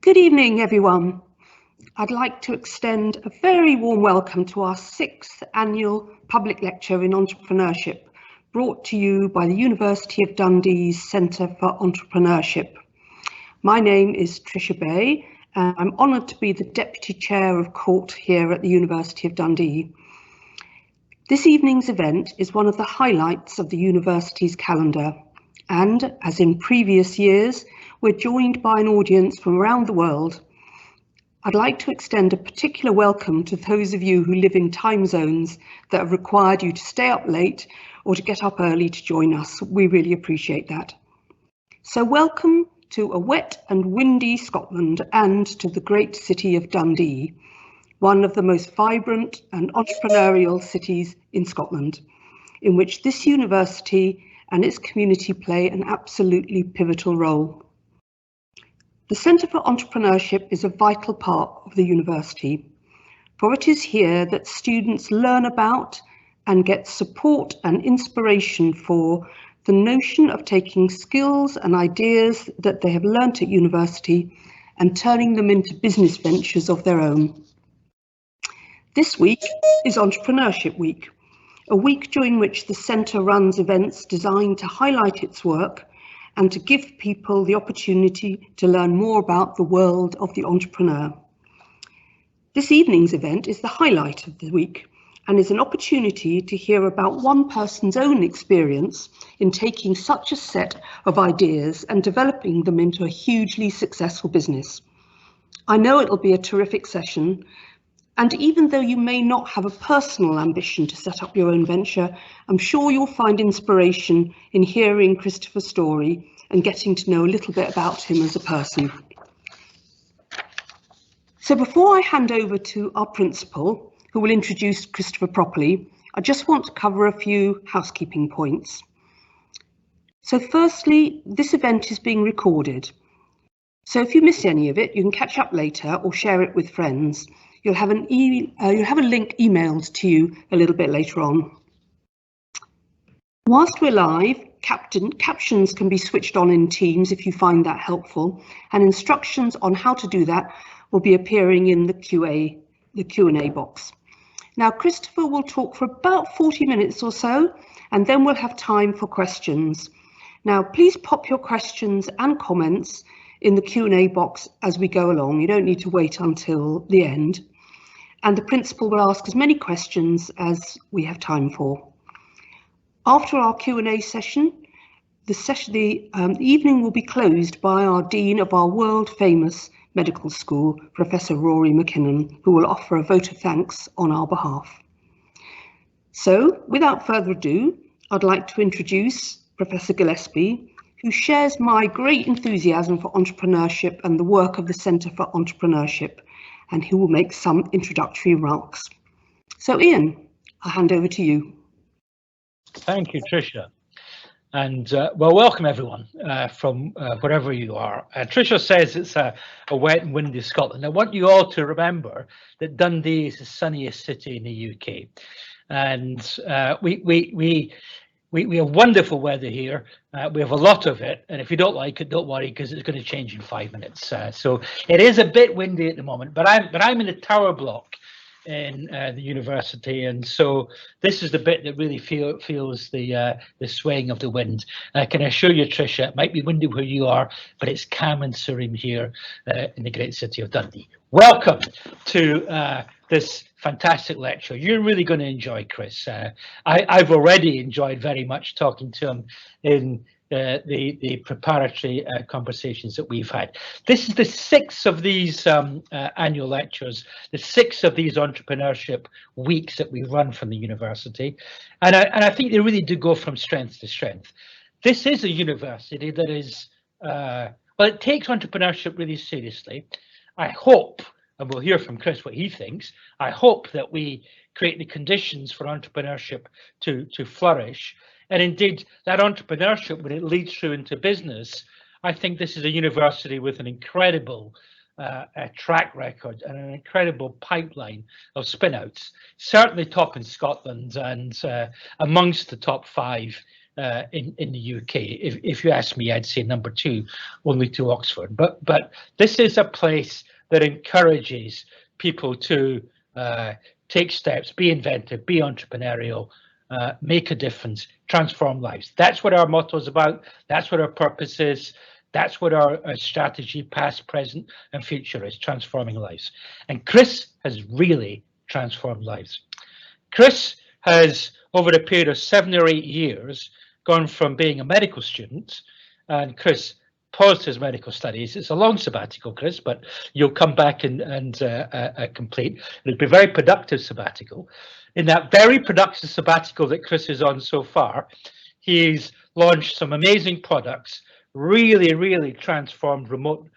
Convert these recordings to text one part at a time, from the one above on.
Good evening, everyone. I'd like to extend a very warm welcome to our 6th annual public lecture in entrepreneurship, brought to you by the University of Dundee's Centre for Entrepreneurship. My name is Tricia Bay, and I'm honoured to be the Deputy Chair of Court here at the University of Dundee. This evening's event is one of the highlights of the university's calendar, and as in previous years, we're joined by an audience from around the world. I'd like to extend a particular welcome to those of you who live in time zones that have required you to stay up late or to get up early to join us. We really appreciate that. So welcome to a wet and windy Scotland and to the great city of Dundee, one of the most vibrant and entrepreneurial cities in Scotland, in which this university and its community play an absolutely pivotal role. The Centre for Entrepreneurship is a vital part of the university, for it is here that students learn about and get support and inspiration for the notion of taking skills and ideas that they have learnt at university and turning them into business ventures of their own. This week is Entrepreneurship Week, a week during which the Centre runs events designed to highlight its work and to give people the opportunity to learn more about the world of the entrepreneur. This evening's event is the highlight of the week and is an opportunity to hear about one person's own experience in taking such a set of ideas and developing them into a hugely successful business. I know it'll be a terrific session, and even though you may not have a personal ambition to set up your own venture, I'm sure you'll find inspiration in hearing Christopher's story and getting to know a little bit about him as a person. So before I hand over to our principal, who will introduce Christopher properly, I just want to cover a few housekeeping points. So firstly, this event is being recorded. So if you miss any of it, you can catch up later or share it with friends. You'll have a link emailed to you a little bit later on. Whilst we're live, captions can be switched on in Teams if you find that helpful, and instructions on how to do that will be appearing in the Q&A box. Now, Christopher will talk for about 40 minutes or so, and then we'll have time for questions. Now, please pop your questions and comments in the Q&A box as we go along. You don't need to wait until the end. And the principal will ask as many questions as we have time for. After our Q&A session, the evening will be closed by our Dean of our world-famous medical school, Professor Rory McCann, who will offer a vote of thanks on our behalf. So, without further ado, I'd like to introduce Professor Gillespie, who shares my great enthusiasm for entrepreneurship and the work of the Centre for Entrepreneurship, and who will make some introductory remarks. So Ian, I'll hand over to you. Thank you, Tricia. And well, welcome everyone from wherever you are. Tricia says it's a wet and windy Scotland. I want you all to remember that Dundee is the sunniest city in the UK. And we have wonderful weather here. We have a lot of it, and if you don't like it, don't worry, because it's going to change in 5 minutes. So it is a bit windy at the moment, but I'm in the tower block in the university, and so this is the bit that really feels the swaying of the wind. I can assure you, Tricia, it might be windy where you are, but it's calm and serene here in the great city of Dundee. Welcome to this fantastic lecture. You're really going to enjoy Chris. I've already enjoyed very much talking to him in the preparatory conversations that we've had. This is the 6th of these annual lectures, the 6th of these entrepreneurship weeks that we run from the university, and I think they really do go from strength to strength. This is a university that is, well, it takes entrepreneurship really seriously. I hope, and we'll hear from Chris what he thinks, I hope that we create the conditions for entrepreneurship to flourish. And indeed, that entrepreneurship, when it leads through into business, I think this is a university with an incredible track record and an incredible pipeline of spin-outs, certainly top in Scotland and amongst the top 5 in the UK. If you ask me, I'd say number 2, only to Oxford. But this is a place that encourages people to take steps, be inventive, be entrepreneurial, make a difference, transform lives. That's what our motto is about. That's what our purpose is. That's what our strategy, past, present, and future is, transforming lives. And Chris has really transformed lives. Chris has, over a period of 7 or 8 years, gone from being a medical student, and Chris paused his medical studies. It's a long sabbatical, Chris, but you'll come back and complete. It'll be a very productive sabbatical. In that very productive sabbatical that Chris is on so far, he's launched some amazing products, really transformed remote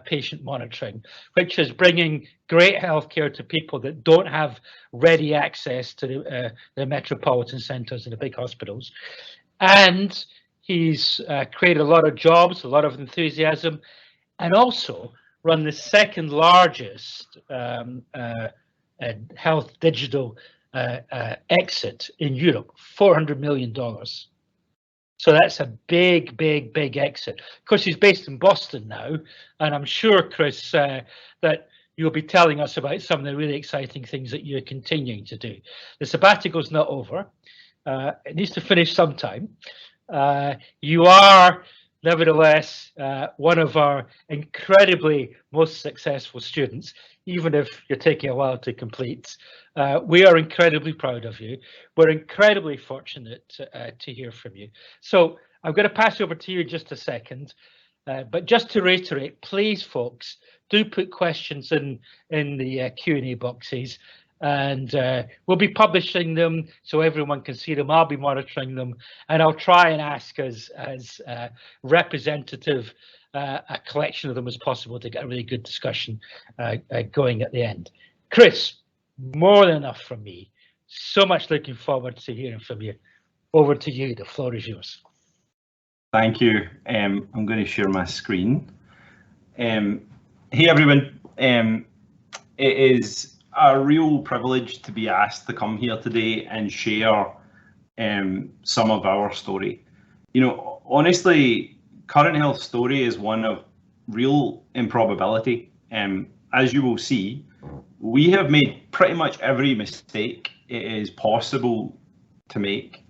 patient monitoring, which is bringing great healthcare to people that don't have ready access to the metropolitan centres and the big hospitals. And he's created a lot of jobs, a lot of enthusiasm, and also run the second largest health digital exit in Europe, $400 million. So that's a big exit. Of course, he's based in Boston now, and I'm sure, Chris, that you'll be telling us about some of the really exciting things that you're continuing to do. The sabbatical's not over. It needs to finish sometime. You are, nevertheless, one of our incredibly most successful students, even if you're taking a while to complete. We are incredibly proud of you. We're incredibly fortunate to hear from you. So I'm going to pass over to you in just a second. But just to reiterate, please, folks, do put questions in the Q&A boxes, and we'll be publishing them so everyone can see them. I'll be monitoring them, and I'll try and ask as representative a collection of them as possible to get a really good discussion going at the end. Chris, more than enough from me. So much looking forward to hearing from you. Over to you. The floor is yours. Thank you. I'm going to share my screen. Hey everyone. It is a real privilege to be asked to come here today and share some of our story. You know, honestly, Current Health story is one of real improbability. As you will see, we have made pretty much every mistake it is possible to make.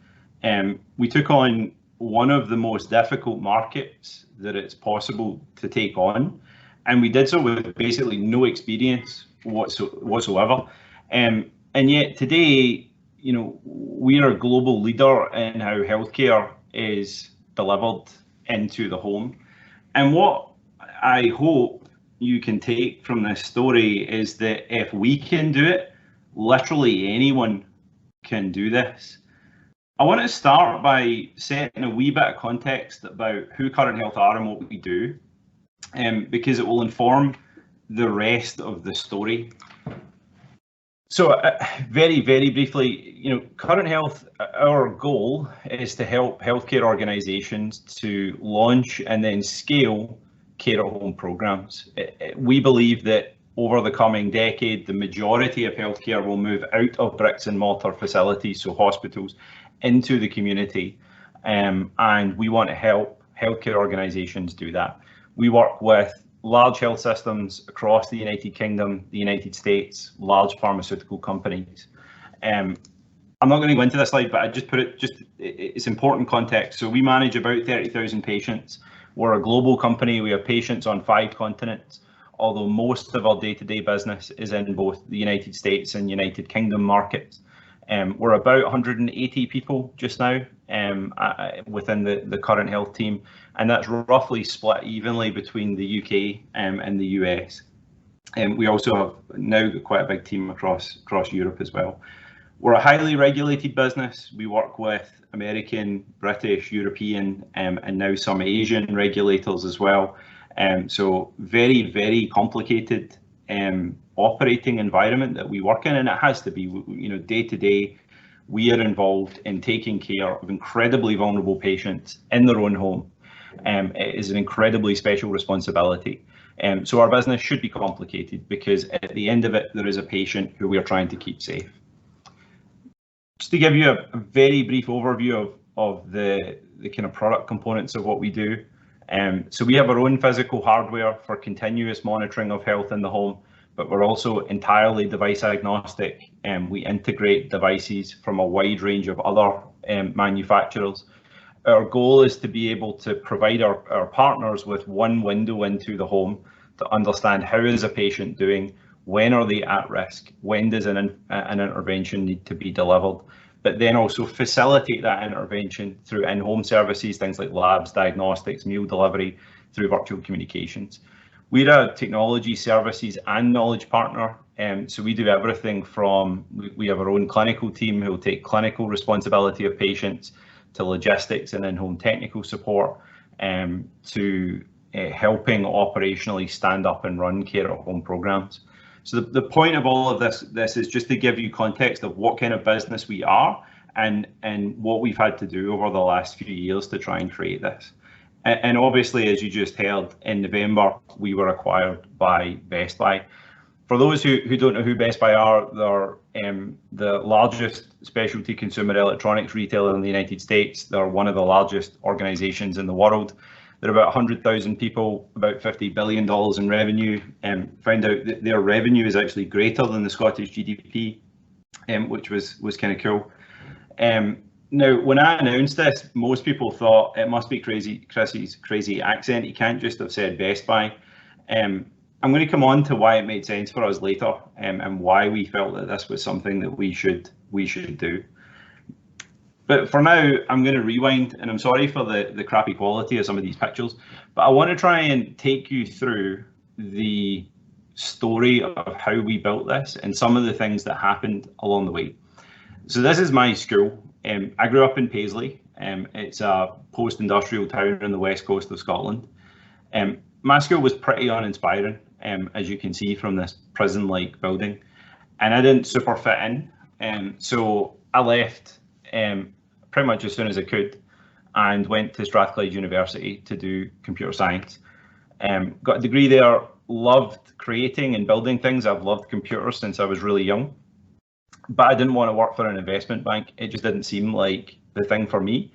We took on one of the most difficult markets that it's possible to take on, and we did so with basically no experience whatsoever. And yet today, you know, we are a global leader in how healthcare is delivered into the home. And what I hope you can take from this story is that if we can do it, literally anyone can do this. I want to start by setting a wee bit of context about who Current Health are and what we do, because it will inform the rest of the story. So very briefly, you know, Current Health, our goal is to help healthcare organisations to launch and then scale care at home programs. We believe that over the coming decade, the majority of healthcare will move out of bricks and mortar facilities, so hospitals, into the community, and we want to help healthcare organisations do that. We work with large health systems across the United Kingdom, the United States, large pharmaceutical companies. I'm not going to go into this slide, but I just put it, it's important context. So we manage about 30,000 patients. We're a global company. We have patients on 5 continents, although most of our day-to-day business is in both the United States and United Kingdom markets. We're about 180 people just now within the Current Health team, and that's roughly split evenly between the UK and the US. And we also have now got quite a big team across Europe as well. We're a highly regulated business. We work with American, British, European, and now some Asian regulators as well. So very complicated operating environment that we work in, and it has to be, you know, day to day we are involved in taking care of incredibly vulnerable patients in their own home. It is an incredibly special responsibility. So our business should be complicated because at the end of it there is a patient who we are trying to keep safe. Just to give you a very brief overview of the the kind of product components of what we do. So we have our own physical hardware for continuous monitoring of health in the home, but we're also entirely device agnostic, and we integrate devices from a wide range of other manufacturers. Our goal is to be able to provide our partners with one window into the home to understand how is a patient doing, when are they at risk, when does an intervention need to be delivered, but then also facilitate that intervention through in-home services, things like labs, diagnostics, meal delivery, through virtual communications. We're a technology, services and knowledge partner, so we do everything from, we have our own clinical team who will take clinical responsibility of patients, to logistics and in-home technical support, to helping operationally stand up and run care at home programs. So the point of all of this is just to give you context of what kind of business we are and what we've had to do over the last few years to try and create this. And obviously, as you just heard, in November, we were acquired by Best Buy. For those who don't know who Best Buy are, they're the largest specialty consumer electronics retailer in the United States. They're one of the largest organizations in the world. They're about 100,000 people, about $50 billion in revenue, and found out that their revenue is actually greater than the Scottish GDP, which was kind of cool. Now, when I announced this, most people thought it must be Chris's crazy accent. He can't just have said Best Buy. I'm going to come on to why it made sense for us later, and why we felt that this was something that we should do. But for now, I'm going to rewind, and I'm sorry for the crappy quality of some of these pictures, but I want to try and take you through the story of how we built this and some of the things that happened along the way. So this is my school. I grew up in Paisley. It's a post-industrial town on the west coast of Scotland. My school was pretty uninspiring, as you can see from this prison-like building, and I didn't super fit in. So I left pretty much as soon as I could and went to Strathclyde University to do computer science. Got a degree there, loved creating and building things. I've loved computers since I was really young, but I didn't want to work for an investment bank. It just didn't seem like the thing for me.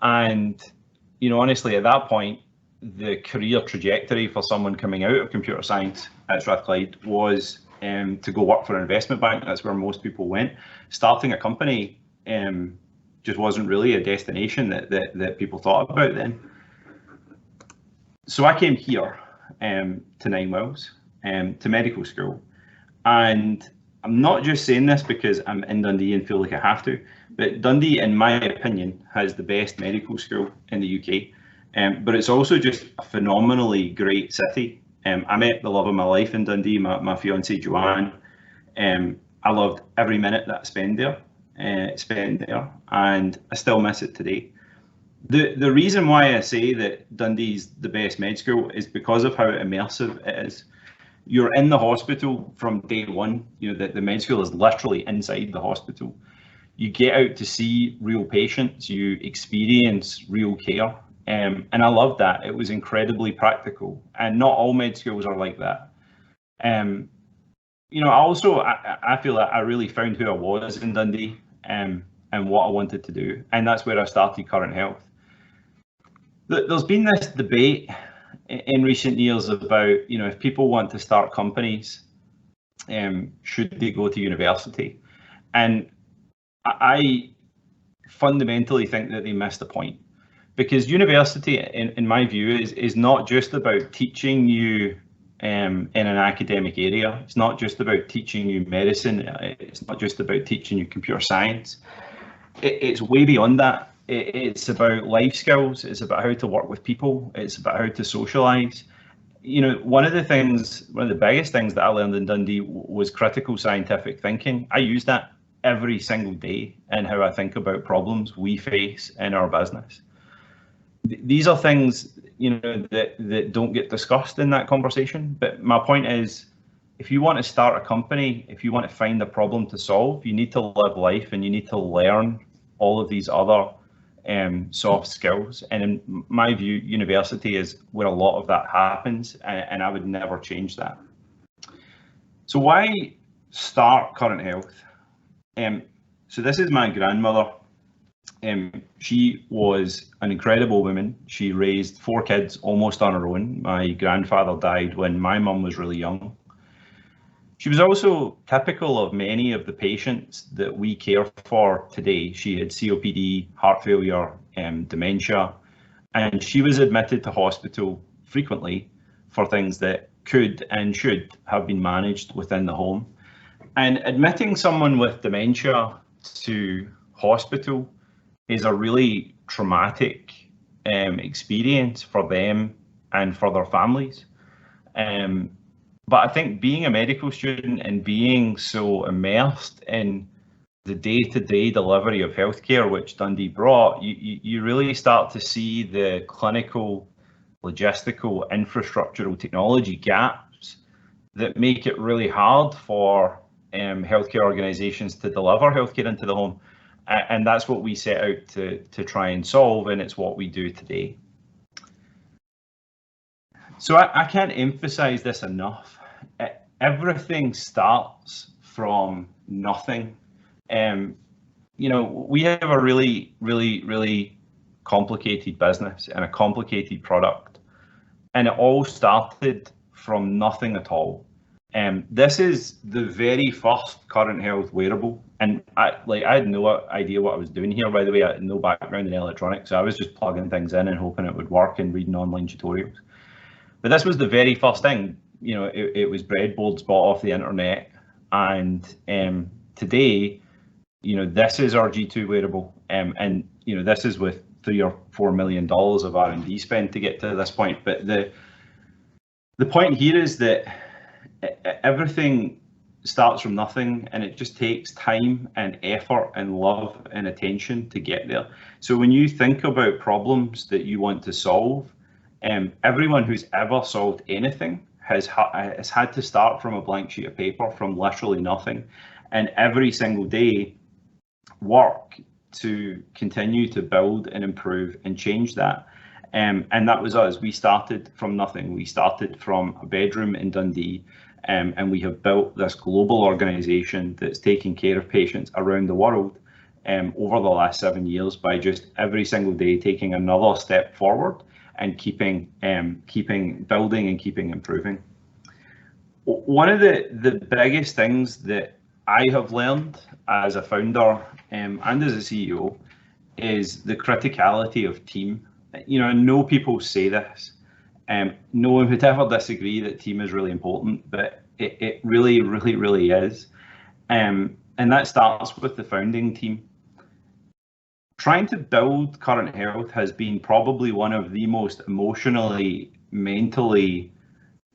And, you know, honestly, at that point, the career trajectory for someone coming out of computer science at Strathclyde was to go work for an investment bank. That's where most people went. Starting a company just wasn't really a destination that people thought about then. So I came here to 9 Wells, to medical school. And I'm not just saying this because I'm in Dundee and feel like I have to, but Dundee, in my opinion, has the best medical school in the UK. But it's also just a phenomenally great city. I met the love of my life in Dundee, my fiancée Joanne. I loved every minute that I spent there, and I still miss it today. The reason why I say that Dundee's the best med school is because of how immersive it is. You're in the hospital from day one. You know, the med school is literally inside the hospital. You get out to see real patients, you experience real care. And I loved that. It was incredibly practical, and not all med schools are like that. You know, I feel that I really found who I was in Dundee, and what I wanted to do, and that's where I started Current Health. There's been this debate in recent years about, you know, if people want to start companies, should they go to university? And I fundamentally think that they missed the point. Because university, in my view, is not just about teaching you in an academic area. It's not just about teaching you medicine. It's not just about teaching you computer science. It's way beyond that. It's about life skills. It's about how to work with people. It's about how to socialize. You know, one of the biggest things that I learned in Dundee was critical scientific thinking. I use that every single day in how I think about problems we face in our business. These are things, you know, that don't get discussed in that conversation. But my point is, if you want to start a company, if you want to find a problem to solve, you need to live life and you need to learn all of these other soft skills. And in my view, university is where a lot of that happens, and I would never change that. So why start Current Health? So this is my grandmother. She was an incredible woman. She raised 4 kids almost on her own. My grandfather died when my mum was really young. She was also typical of many of the patients that we care for today. She had COPD, heart failure, dementia, and she was admitted to hospital frequently for things that could and should have been managed within the home. And admitting someone with dementia to hospital is a really traumatic experience for them and for their families. But I think being a medical student and being so immersed in the day-to-day delivery of healthcare, which Dundee brought, you really start to see the clinical, logistical, infrastructural technology gaps that make it really hard for healthcare organisations to deliver healthcare into the home. And that's what we set out to try and solve, and it's what we do today. So I can't emphasize this enough. Everything starts from nothing. You know, we have a really complicated business and a complicated product, and it all started from nothing at all. This is the very first current health wearable, and I had no idea what I was doing here. By the way, I had no background in electronics, so I was just plugging things in and hoping it would work and reading online tutorials. But this was the very first thing. You know, it was breadboards bought off the internet, and today, you know, this is our G2 wearable, and you know, this is with $3 or $4 million of R&D spend to get to this point. But the point here is that everything starts from nothing, and it just takes time and effort and love and attention to get there. So when you think about problems that you want to solve, everyone who's ever solved anything has had to start from a blank sheet of paper, from literally nothing, and every single day work to continue to build and improve and change that. And that was us. We started from nothing. We started from a bedroom in Dundee, and we have built this global organisation that's taking care of patients around the world over the last 7 years by just every single day taking another step forward and keeping building and keeping improving. One of the biggest things that I have learned as a founder and as a CEO is the criticality of team. You know, I know people say this, no one would ever disagree that team is really important, but it really is. And that starts with the founding team. Trying to build Current Health has been probably one of the most emotionally, mentally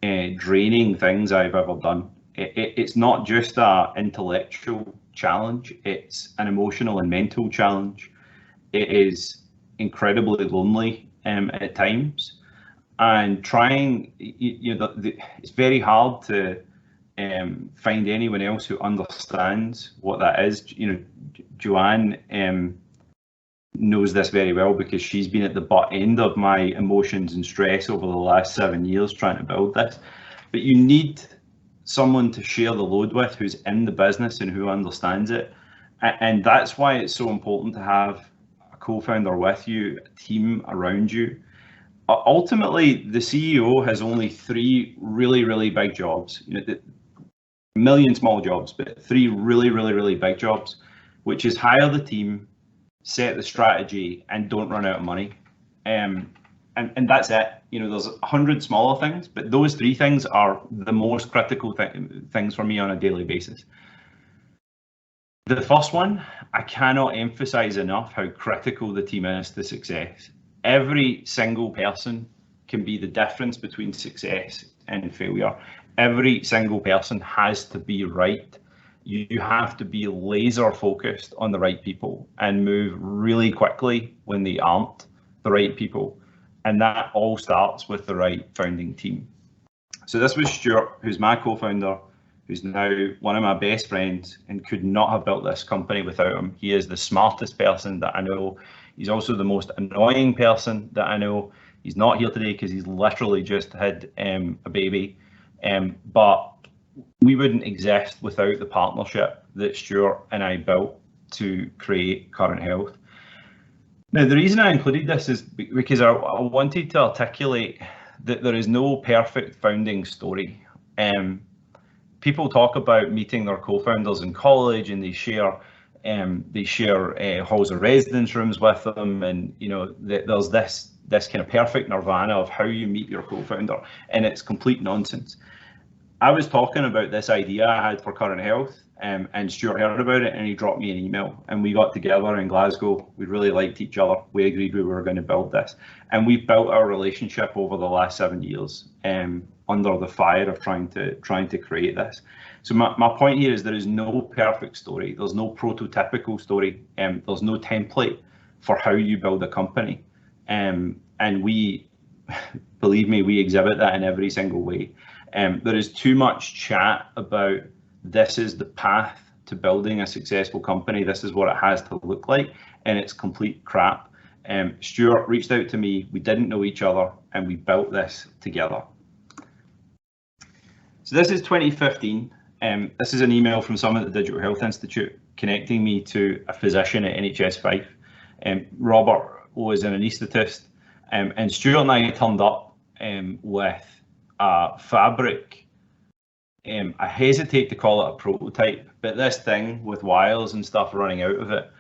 draining things I've ever done. It's not just an intellectual challenge, it's an emotional and mental challenge. It is incredibly lonely at times, and trying, it's very hard to find anyone else who understands what that is. You know, Joanne knows this very well because she's been at the butt end of my emotions and stress over the last 7 years trying to build this. But you need someone to share the load with who's in the business and who understands it. And that's why it's so important to have a co-founder with you, a team around you. Ultimately, the CEO has only 3 really big jobs. You know, a million small jobs, but 3 really big jobs, which is hire the team, set the strategy, and don't run out of money. And that's it. You know, there's 100 smaller things, but those 3 things are the most critical things for me on a daily basis. The first one, I cannot emphasize enough how critical the team is to success. Every single person can be the difference between success and failure. Every single person has to be right. You have to be laser focused on the right people and move really quickly when they aren't the right people. And that all starts with the right founding team. So this was Stuart, who's my co-founder, who's now one of my best friends, and could not have built this company without him. He is the smartest person that I know. He's also the most annoying person that I know. He's not here today because he's literally just had a baby. But we wouldn't exist without the partnership that Stuart and I built to create Current Health. Now, the reason I included this is because I wanted to articulate that there is no perfect founding story. People talk about meeting their co-founders in college, and they share halls of residence rooms with them, and there's this kind of perfect nirvana of how you meet your co-founder, and it's complete nonsense. I was talking about this idea I had for Current Health, and Stuart heard about it, and he dropped me an email, and we got together in Glasgow. We really liked each other. We agreed we were going to build this, and we've built our relationship over the last 7 years under the fire of trying to create this. So my point here is there is no perfect story. There's no prototypical story. There's no template for how you build a company, and we, believe me, we exhibit that in every single way. There is too much chat about this is the path to building a successful company. This is what it has to look like, and it's complete crap. Stuart reached out to me. We didn't know each other, and we built this together. So this is 2015. This is an email from someone at the Digital Health Institute connecting me to a physician at NHS 5. Robert was an anaesthetist, and Stuart and I turned up with a fabric. I hesitate to call it a prototype, but this thing with wires and stuff running out of it.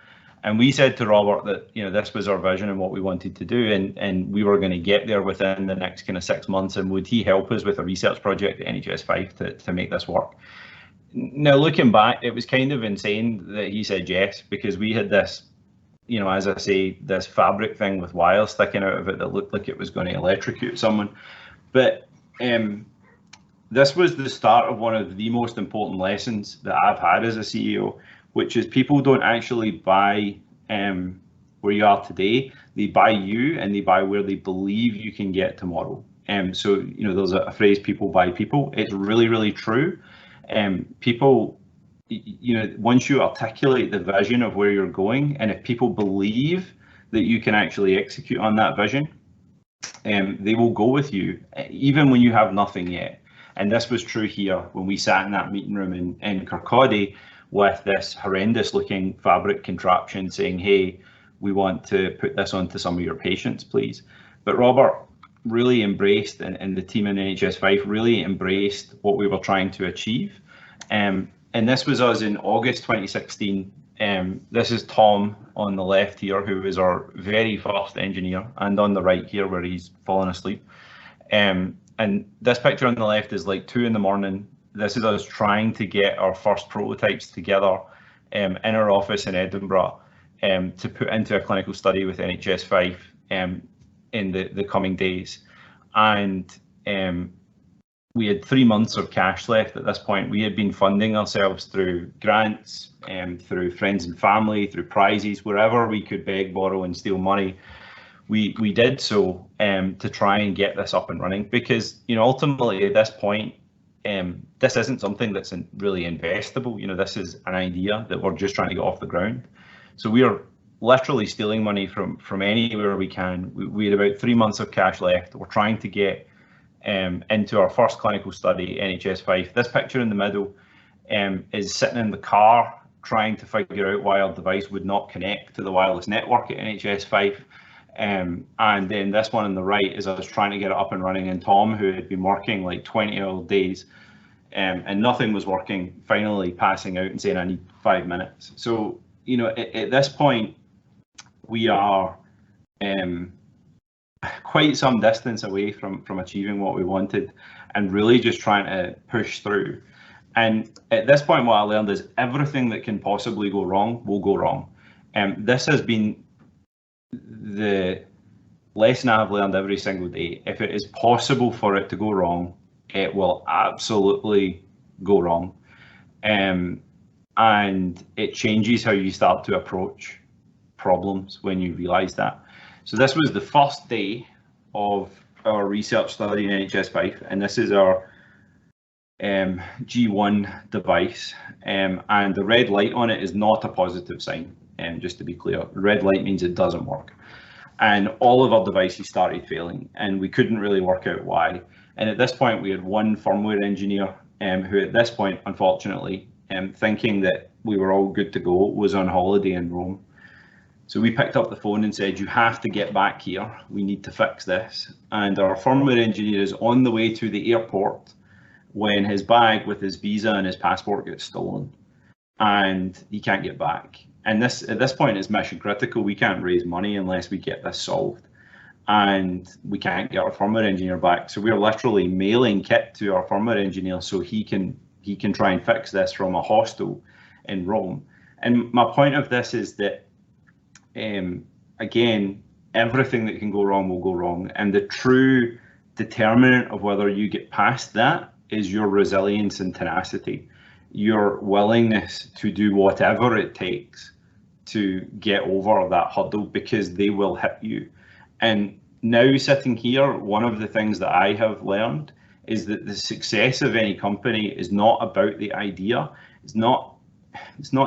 And we said to Robert that this was our vision and what we wanted to do, and we were going to get there within the next kind of 6 months. And would he help us with a research project at NHS 5 to make this work? Now, looking back, it was kind of insane that he said yes, because we had this, as I say, this fabric thing with wires sticking out of it that looked like it was going to electrocute someone. But this was the start of one of the most important lessons that I've had as a CEO, which is people don't actually buy where you are today. They buy you, and they buy where they believe you can get tomorrow. So there's a phrase, people buy people. It's really, really true. People, once you articulate the vision of where you're going, and if people believe that you can actually execute on that vision, they will go with you, even when you have nothing yet. And this was true here when we sat in that meeting room in Kirkcaldy with this horrendous looking fabric contraption saying, hey, we want to put this onto some of your patients, please. But Robert really embraced, and the team in NHS 5 really embraced what we were trying to achieve. And this was us in August 2016. This is Tom on the left here, who is our very first engineer, and on the right here where he's fallen asleep. And this picture on the left is like 2 in the morning. This is us trying to get our first prototypes together in our office in Edinburgh to put into a clinical study with NHS 5 in the coming days. And we had 3 months of cash left at this point. We had been funding ourselves through grants, through friends and family, through prizes, wherever we could beg, borrow and steal money. We did so to try and get this up and running, because ultimately at this point this isn't something that's really investable. This is an idea that we're just trying to get off the ground. So we are literally stealing money from anywhere we can. We had about 3 months of cash left. We're trying to get into our first clinical study, NHS 5. This picture in the middle is sitting in the car trying to figure out why our device would not connect to the wireless network at NHS 5. And then this one on the right is us trying to get it up and running, and Tom, who had been working like 20-odd days and nothing was working, finally passing out and saying, I need 5 minutes. So, at this point, we are quite some distance away from achieving what we wanted, and really just trying to push through. And at this point, what I learned is everything that can possibly go wrong will go wrong. This has been the lesson I've learned every single day. If it is possible for it to go wrong, it will absolutely go wrong. And it changes how you start to approach problems when you realize that. So this was the first day of our research study in NHS 5, and this is our G1 device, and the red light on it is not a positive sign. Just to be clear, the red light means it doesn't work. And all of our devices started failing, and we couldn't really work out why. And at this point, we had one firmware engineer who at this point, unfortunately, thinking that we were all good to go, was on holiday in Rome. So we picked up the phone and said, you have to get back here. We need to fix this. And our firmware engineer is on the way to the airport when his bag with his visa and his passport gets stolen, and he can't get back. And this, at this point, is mission critical. We can't raise money unless we get this solved, and we can't get our firmware engineer back. So we're literally mailing kit to our firmware engineer so he can try and fix this from a hostel in Rome. And my point of this is that, again, everything that can go wrong will go wrong, and the true determinant of whether you get past that is your resilience and tenacity, your willingness to do whatever it takes to get over that hurdle, because they will hit you. And now, sitting here, one of the things that I have learned is that the success of any company is not about the idea. It's not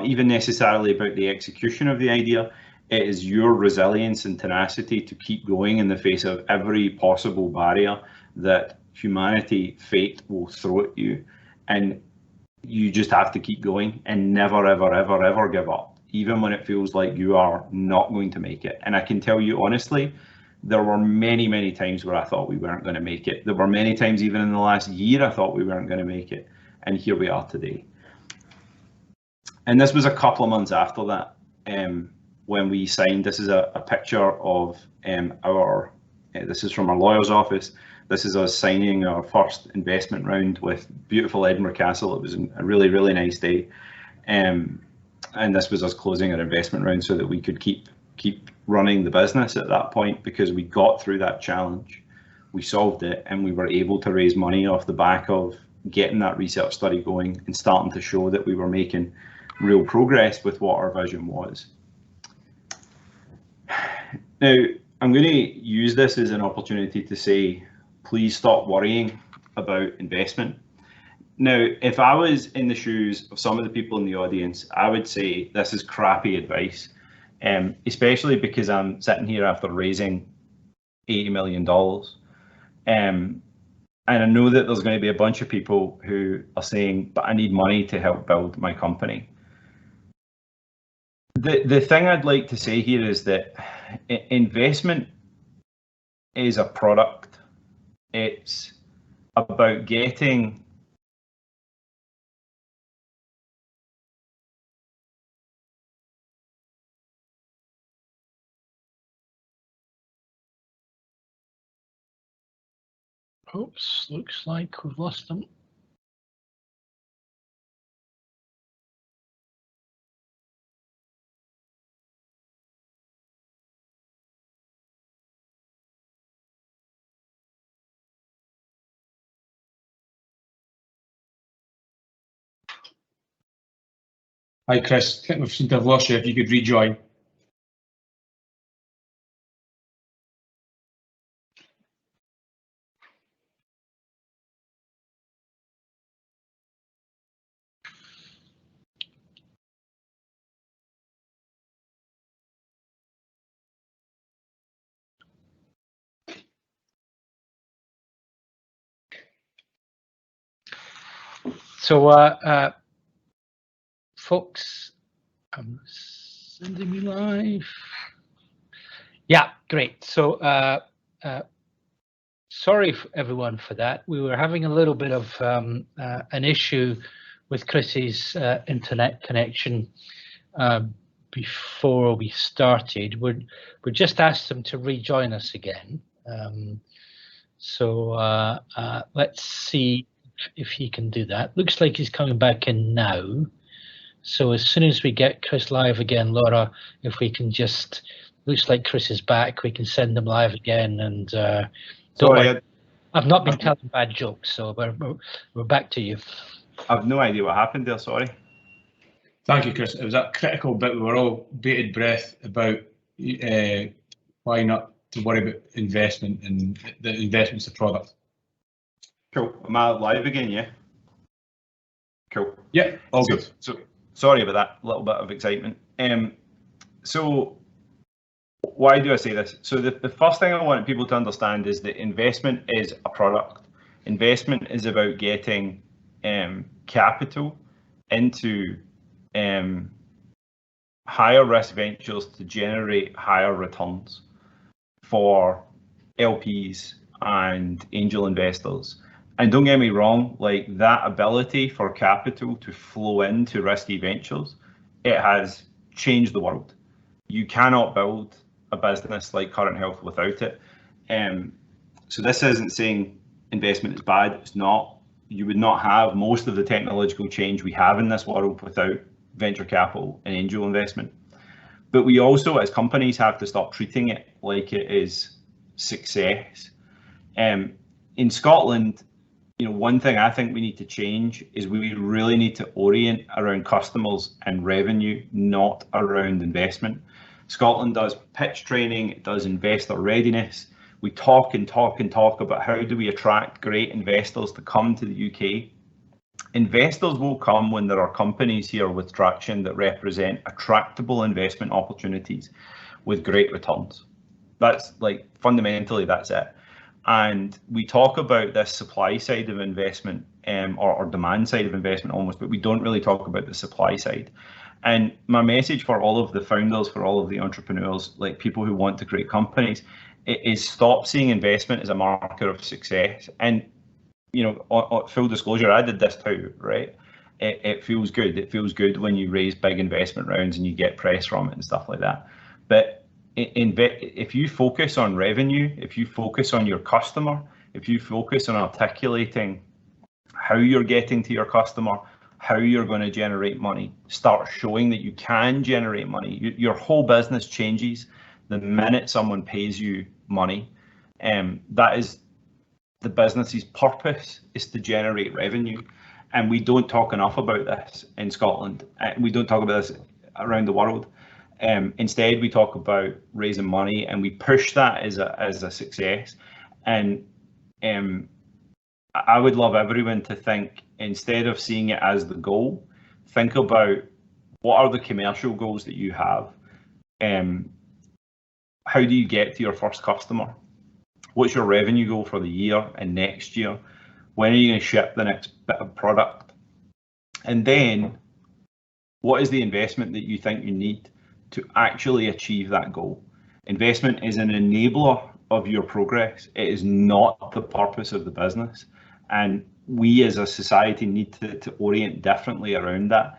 even necessarily about the execution of the idea. It is your resilience and tenacity to keep going in the face of every possible barrier that humanity, fate will throw at you. And you just have to keep going and never, ever, ever, ever give up, even when it feels like you are not going to make it. And I can tell you honestly, there were many, many times where I thought we weren't going to make it. There were many times, even in the last year, I thought we weren't going to make it. And here we are today. And this was a couple of months after that, when we signed. This is a picture of this is from our lawyer's office. This is us signing our first investment round with beautiful Edinburgh Castle. It was a really, really nice day. And this was us closing our investment round so that we could keep running the business at that point, because we got through that challenge, we solved it, and we were able to raise money off the back of getting that research study going and starting to show that we were making real progress with what our vision was. Now, I'm going to use this as an opportunity to say, please stop worrying about investment. Now, if I was in the shoes of some of the people in the audience, I would say this is crappy advice, especially because I'm sitting here after raising $80 million. And I know that there's going to be a bunch of people who are saying, but I need money to help build my company. The thing I'd like to say here is that investment is a product. It's about getting Oops, looks like we've lost them. Hi, Chris. I think we seem to have lost you. If you could rejoin. So, folks, I'm sending me live. Yeah, great. So, sorry everyone for that. We were having a little bit of an issue with Chris's internet connection before we started. We just asked him to rejoin us again. So let's see if he can do that. Looks like he's coming back in now. So as soon as we get Chris live again, Laura, if we can just, looks like Chris is back, we can send him live again. And sorry, I've not been telling bad jokes, so we're back to you. I've no idea what happened there, sorry. Thank you, Chris. It was that critical bit. We were all bated breath about why not to worry about investment, and the investment's the product. Cool. Am I live again? Yeah. Cool. Yeah, all good. So sorry about that little bit of excitement. So why do I say this? So the first thing I want people to understand is that investment is a product. Investment is about getting capital into higher risk ventures to generate higher returns for LPs and angel investors. And don't get me wrong, like that ability for capital to flow into risky ventures, it has changed the world. You cannot build a business like Current Health without it. So this isn't saying investment is bad, it's not. You would not have most of the technological change we have in this world without venture capital and angel investment. But we also, as companies, have to stop treating it like it is success. In Scotland, one thing I think we need to change is we really need to orient around customers and revenue, not around investment. Scotland does pitch training, it does investor readiness. We talk and talk and talk about how do we attract great investors to come to the UK. Investors will come when there are companies here with traction that represent attractable investment opportunities with great returns. That's like fundamentally that's it. And we talk about this supply side of investment or demand side of investment almost, but we don't really talk about the supply side. And my message for all of the founders, for all of the entrepreneurs, like people who want to create companies, is stop seeing investment as a marker of success. And full disclosure, I did this too, right? It feels good. It feels good when you raise big investment rounds and you get press from it and stuff like that. But if you focus on revenue, if you focus on your customer, if you focus on articulating how you're getting to your customer, how you're going to generate money, start showing that you can generate money. Your whole business changes the minute someone pays you money. That is the business's purpose, is to generate revenue. And we don't talk enough about this in Scotland. We don't talk about this around the world. Instead, we talk about raising money and we push that as a success. And I would love everyone to think, instead of seeing it as the goal, think about what are the commercial goals that you have. How do you get to your first customer? What's your revenue goal for the year and next year? When are you going to ship the next bit of product? And then what is the investment that you think you need to actually achieve that goal? Investment is an enabler of your progress. It is not the purpose of the business. And we as a society need to orient differently around that.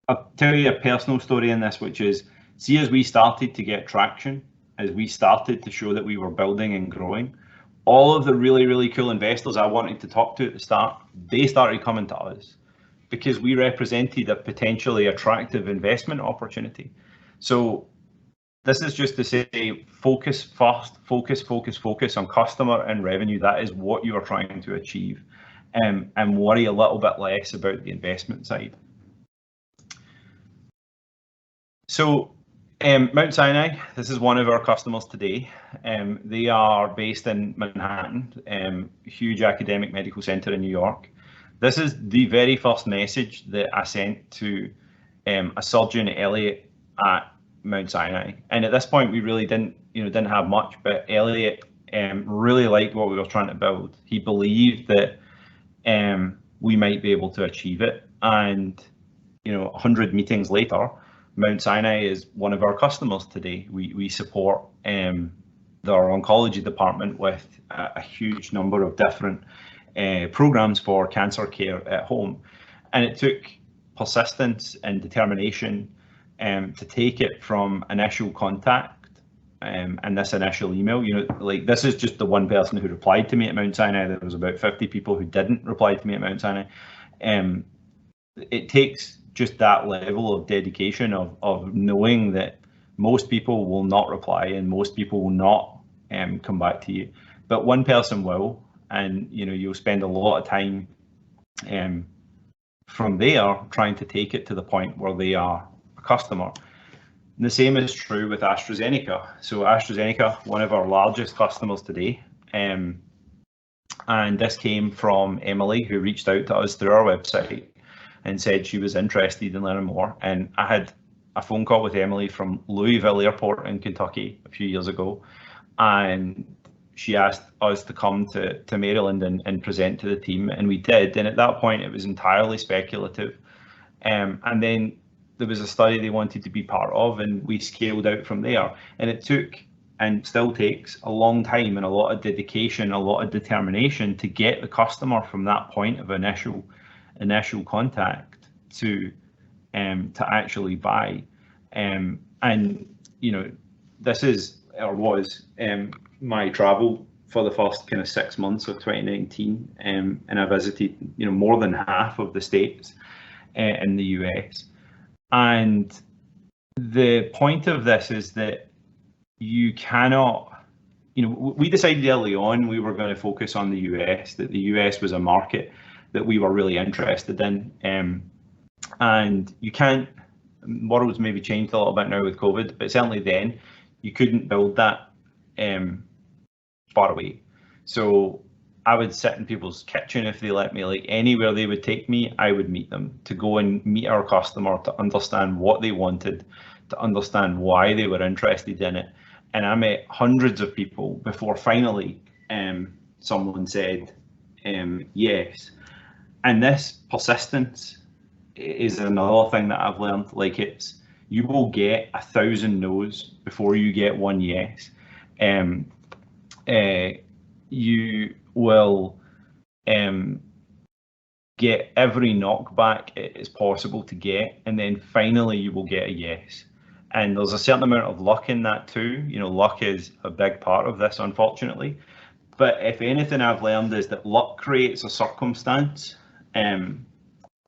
I'll tell you a personal story in this, which is, see, as we started to get traction, as we started to show that we were building and growing, all of the really, really cool investors I wanted to talk to at the start, they started coming to us because we represented a potentially attractive investment opportunity. So this is just to say, focus first, focus on customer and revenue. That is what you are trying to achieve, and worry a little bit less about the investment side. So Mount Sinai, this is one of our customers today. They are based in Manhattan, huge academic medical center in New York. This is the very first message that I sent to a surgeon, Elliot, at Mount Sinai. And at this point, we really didn't have much, but Elliot really liked what we were trying to build. He believed that we might be able to achieve it. And 100 meetings later, Mount Sinai is one of our customers today. We support their oncology department with a huge number of different programs for cancer care at home. And it took persistence and determination to take it from initial contact and this initial email. Like, this is just the one person who replied to me at Mount Sinai. There was about 50 people who didn't reply to me at Mount Sinai. It takes just that level of dedication of knowing that most people will not reply and most people will not come back to you, but one person will, and you'll spend a lot of time from there trying to take it to the point where they are a customer. And the same is true with AstraZeneca. So AstraZeneca, one of our largest customers today, and this came from Emily, who reached out to us through our website and said she was interested in learning more. And I had a phone call with Emily from Louisville Airport in Kentucky a few years ago, and she asked us to come to Maryland and present to the team, and we did. And at that point, it was entirely speculative. And then there was a study they wanted to be part of, and we scaled out from there. And it took, and still takes, a long time and a lot of dedication, a lot of determination to get the customer from that point of initial contact to actually buy. And you know, this is, or was, my travel for the first kind of 6 months of 2019, and I visited, you know, more than half of the states in the US. And the point of this is that you cannot, you know, we decided early on we were going to focus on the US, that the US was a market that we were really interested in. And you can't, the world's maybe changed a little bit now with COVID, but certainly then you couldn't build that far away. So I would sit in people's kitchen if they let me, like anywhere they would take me, I would meet them, to go and meet our customer, to understand what they wanted, to understand why they were interested in it. And I met hundreds of people before finally someone said yes. And this persistence is another thing that I've learned. Like, it's, you will get 1,000 no's before you get one yes. You will get every knockback it is possible to get, and then finally you will get a yes. And there's a certain amount of luck in that too. You know, luck is a big part of this, unfortunately. But if anything I've learned is that luck creates a circumstance.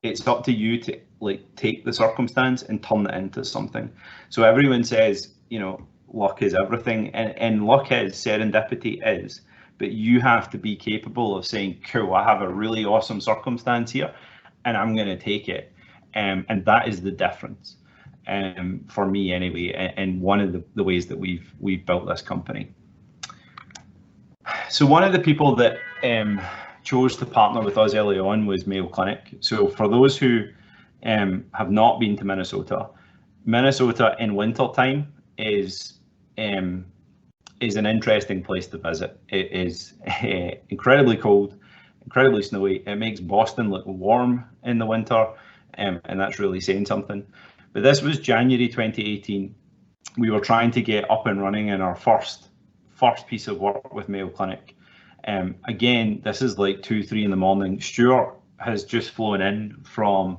It's up to you to, like, take the circumstance and turn it into something. So everyone says, you know, luck is everything, and luck is, serendipity is, but you have to be capable of saying, cool, I have a really awesome circumstance here and I'm going to take it. And that is the difference, for me anyway, and one of the ways that we've built this company. So one of the people that chose to partner with us early on was Mayo Clinic. So for those who have not been to Minnesota in wintertime is an interesting place to visit. It is incredibly cold, incredibly snowy. It makes Boston look warm in the winter, and that's really saying something. But this was January 2018. We were trying to get up and running in our first piece of work with Mayo Clinic. Again, this is like 2-3 in the morning. Stuart has just flown in from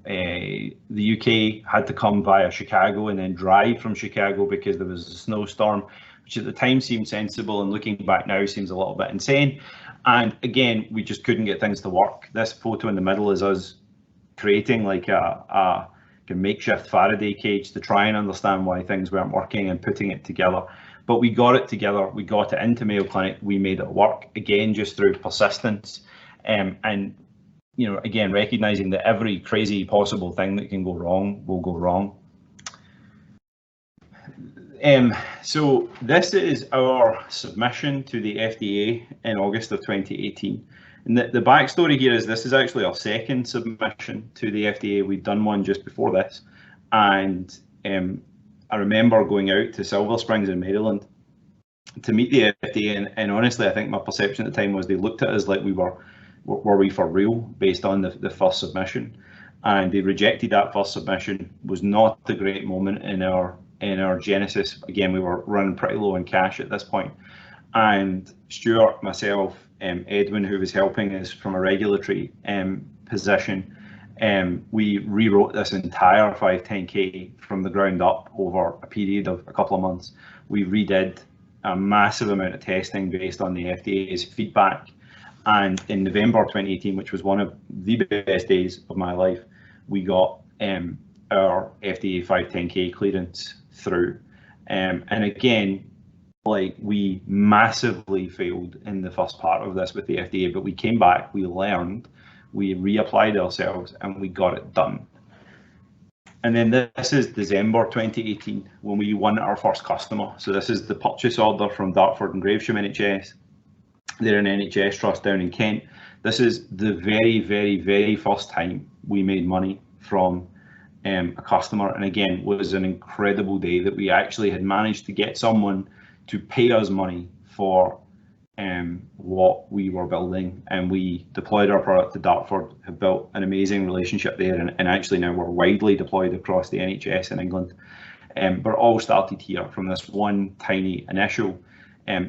the UK, had to come via Chicago and then drive from Chicago because there was a snowstorm, which at the time seemed sensible, and looking back now seems a little bit insane. And again, we just couldn't get things to work. This photo in the middle is us creating like a makeshift Faraday cage to try and understand why things weren't working and putting it together. But we got it together, we got it into Mayo Clinic, we made it work, again, just through persistence. And you know, again, recognizing that every crazy possible thing that can go wrong will go wrong. So this is our submission to the FDA in August of 2018. And the backstory here is this is actually our second submission to the FDA. We'd done one just before this. And I remember going out to Silver Springs in Maryland to meet the FDA. And honestly, I think my perception at the time was they looked at us like were we for real based on the first submission, and they rejected that first submission. Was not a great moment in our genesis. Again, we were running pretty low in cash at this point, and Stuart, myself, Edwin, who was helping us from a regulatory position, we rewrote this entire 510K from the ground up over a period of a couple of months. We redid a massive amount of testing based on the FDA's feedback. And in November 2018, which was one of the best days of my life, we got our FDA 510K clearance through. And again, like, we massively failed in the first part of this with the FDA, but we came back, we learned, we reapplied ourselves, and we got it done. And then this is December 2018 when we won our first customer. So this is the purchase order from Dartford and Gravesham NHS. They're an NHS trust down in Kent. This is the very, very, very first time we made money from a customer. And again, was an incredible day that we actually had managed to get someone to pay us money for what we were building, and we deployed our product to Dartford, have built an amazing relationship there, and actually now we're widely deployed across the NHS in England. But it all started here from this one tiny initial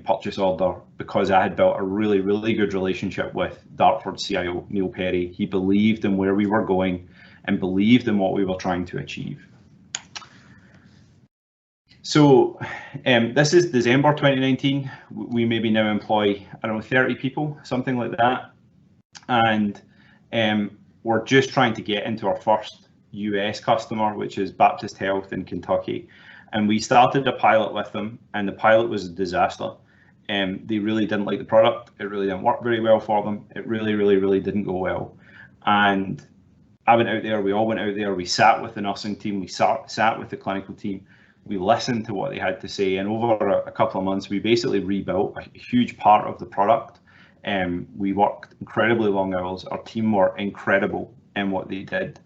purchase order, because I had built a really, really good relationship with Dartford CIO, Neil Perry. He believed in where we were going and believed in what we were trying to achieve. So this is December 2019. We maybe now employ, I don't know, 30 people, something like that. And we're just trying to get into our first US customer, which is Baptist Health in Kentucky. And we started a pilot with them, and the pilot was a disaster. They really didn't like the product. It really didn't work very well for them. It really, really, really didn't go well. And I went out there, we all went out there, we sat with the nursing team, we sat with the clinical team, we listened to what they had to say, and over a couple of months, we basically rebuilt a huge part of the product. We worked incredibly long hours. Our team were incredible in what they did.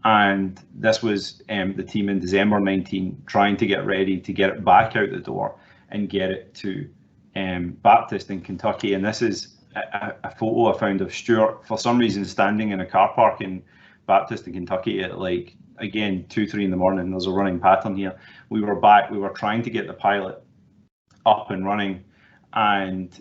And this was the team in December 19 trying to get ready to get it back out the door and get it to Baptist in Kentucky. And this is a photo I found of Stuart, for some reason, standing in a car park in Baptist in Kentucky at, like, again, 2-3 in the morning. There's a running pattern here. We were back, we were trying to get the pilot up and running, and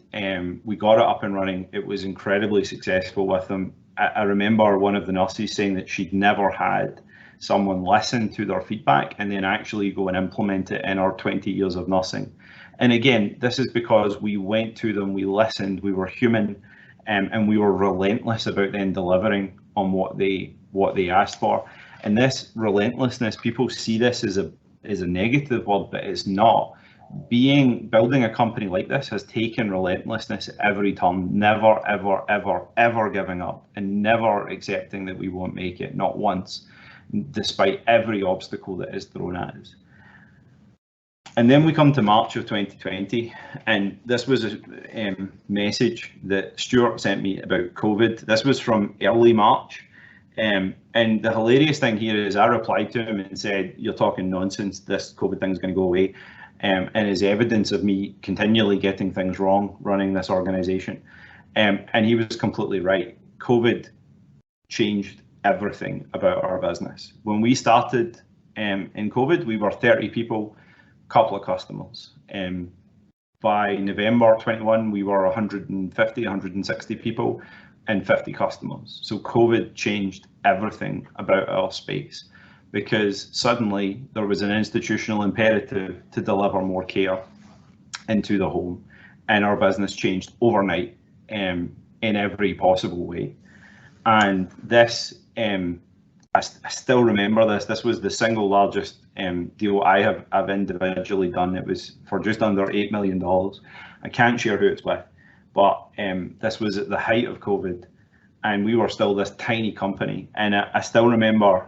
we got it up and running. It was incredibly successful with them. I remember one of the nurses saying that she'd never had someone listen to their feedback and then actually go and implement it in our 20 years of nursing. And again, this is because we went to them, we listened, we were human, and we were relentless about then delivering on what they asked for. And this relentlessness, people see this as a negative word, but it's not. Building a company like this has taken relentlessness at every turn, never, ever, ever, ever giving up, and never accepting that we won't make it, not once, despite every obstacle that is thrown at us. And then we come to March of 2020, and this was a message that Stuart sent me about COVID. This was from early March. And the hilarious thing here is I replied to him and said, "You're talking nonsense, this COVID thing is going to go away." And as evidence of me continually getting things wrong running this organization. And he was completely right. COVID changed everything about our business. When we started in COVID, we were 30 people, couple of customers. By November 21, we were 150, 160 people and 50 customers. So COVID changed everything about our space, because suddenly there was an institutional imperative to deliver more care into the home, and our business changed overnight in every possible way. And this, I still remember this. This was the single largest deal I've individually done. It was for just under $8 million. I can't share who it's with, but this was at the height of COVID, and we were still this tiny company. And I still remember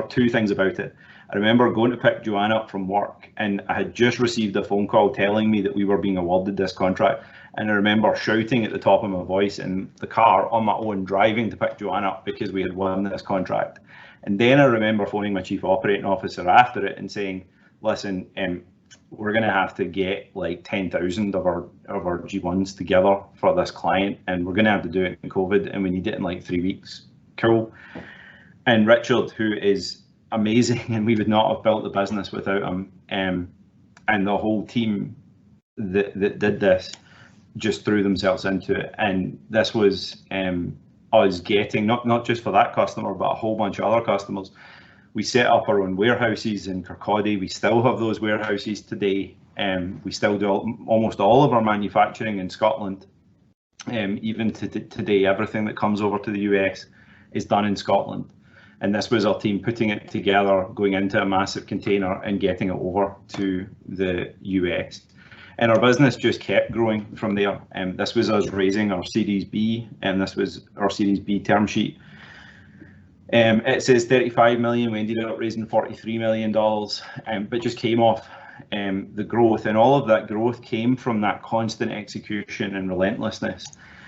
two things about it. I remember going to pick Joanne up from work, and I had just received a phone call telling me that we were being awarded this contract. And I remember shouting at the top of my voice in the car on my own, driving to pick Joanne up because we had won this contract. And then I remember phoning my chief operating officer after it and saying, "Listen, we're going to have to get like 10,000 of our G1s together for this client, and we're going to have to do it in COVID, and we need it in like 3 weeks." Cool. And Richard, who is amazing, and we would not have built the business without him, and the whole team that did this just threw themselves into it. And this was us getting, not just for that customer, but a whole bunch of other customers. We set up our own warehouses in Kirkcaldy. We still have those warehouses today. We still do almost all of our manufacturing in Scotland. Even today, everything that comes over to the US is done in Scotland. And this was our team putting it together, going into a massive container and getting it over to the US. And our business just kept growing from there. This was us raising our Series B, and this was our Series B term sheet. It says 35 million, we ended up raising $43 million, but just came off the growth, and all of that growth came from that constant execution and relentlessness.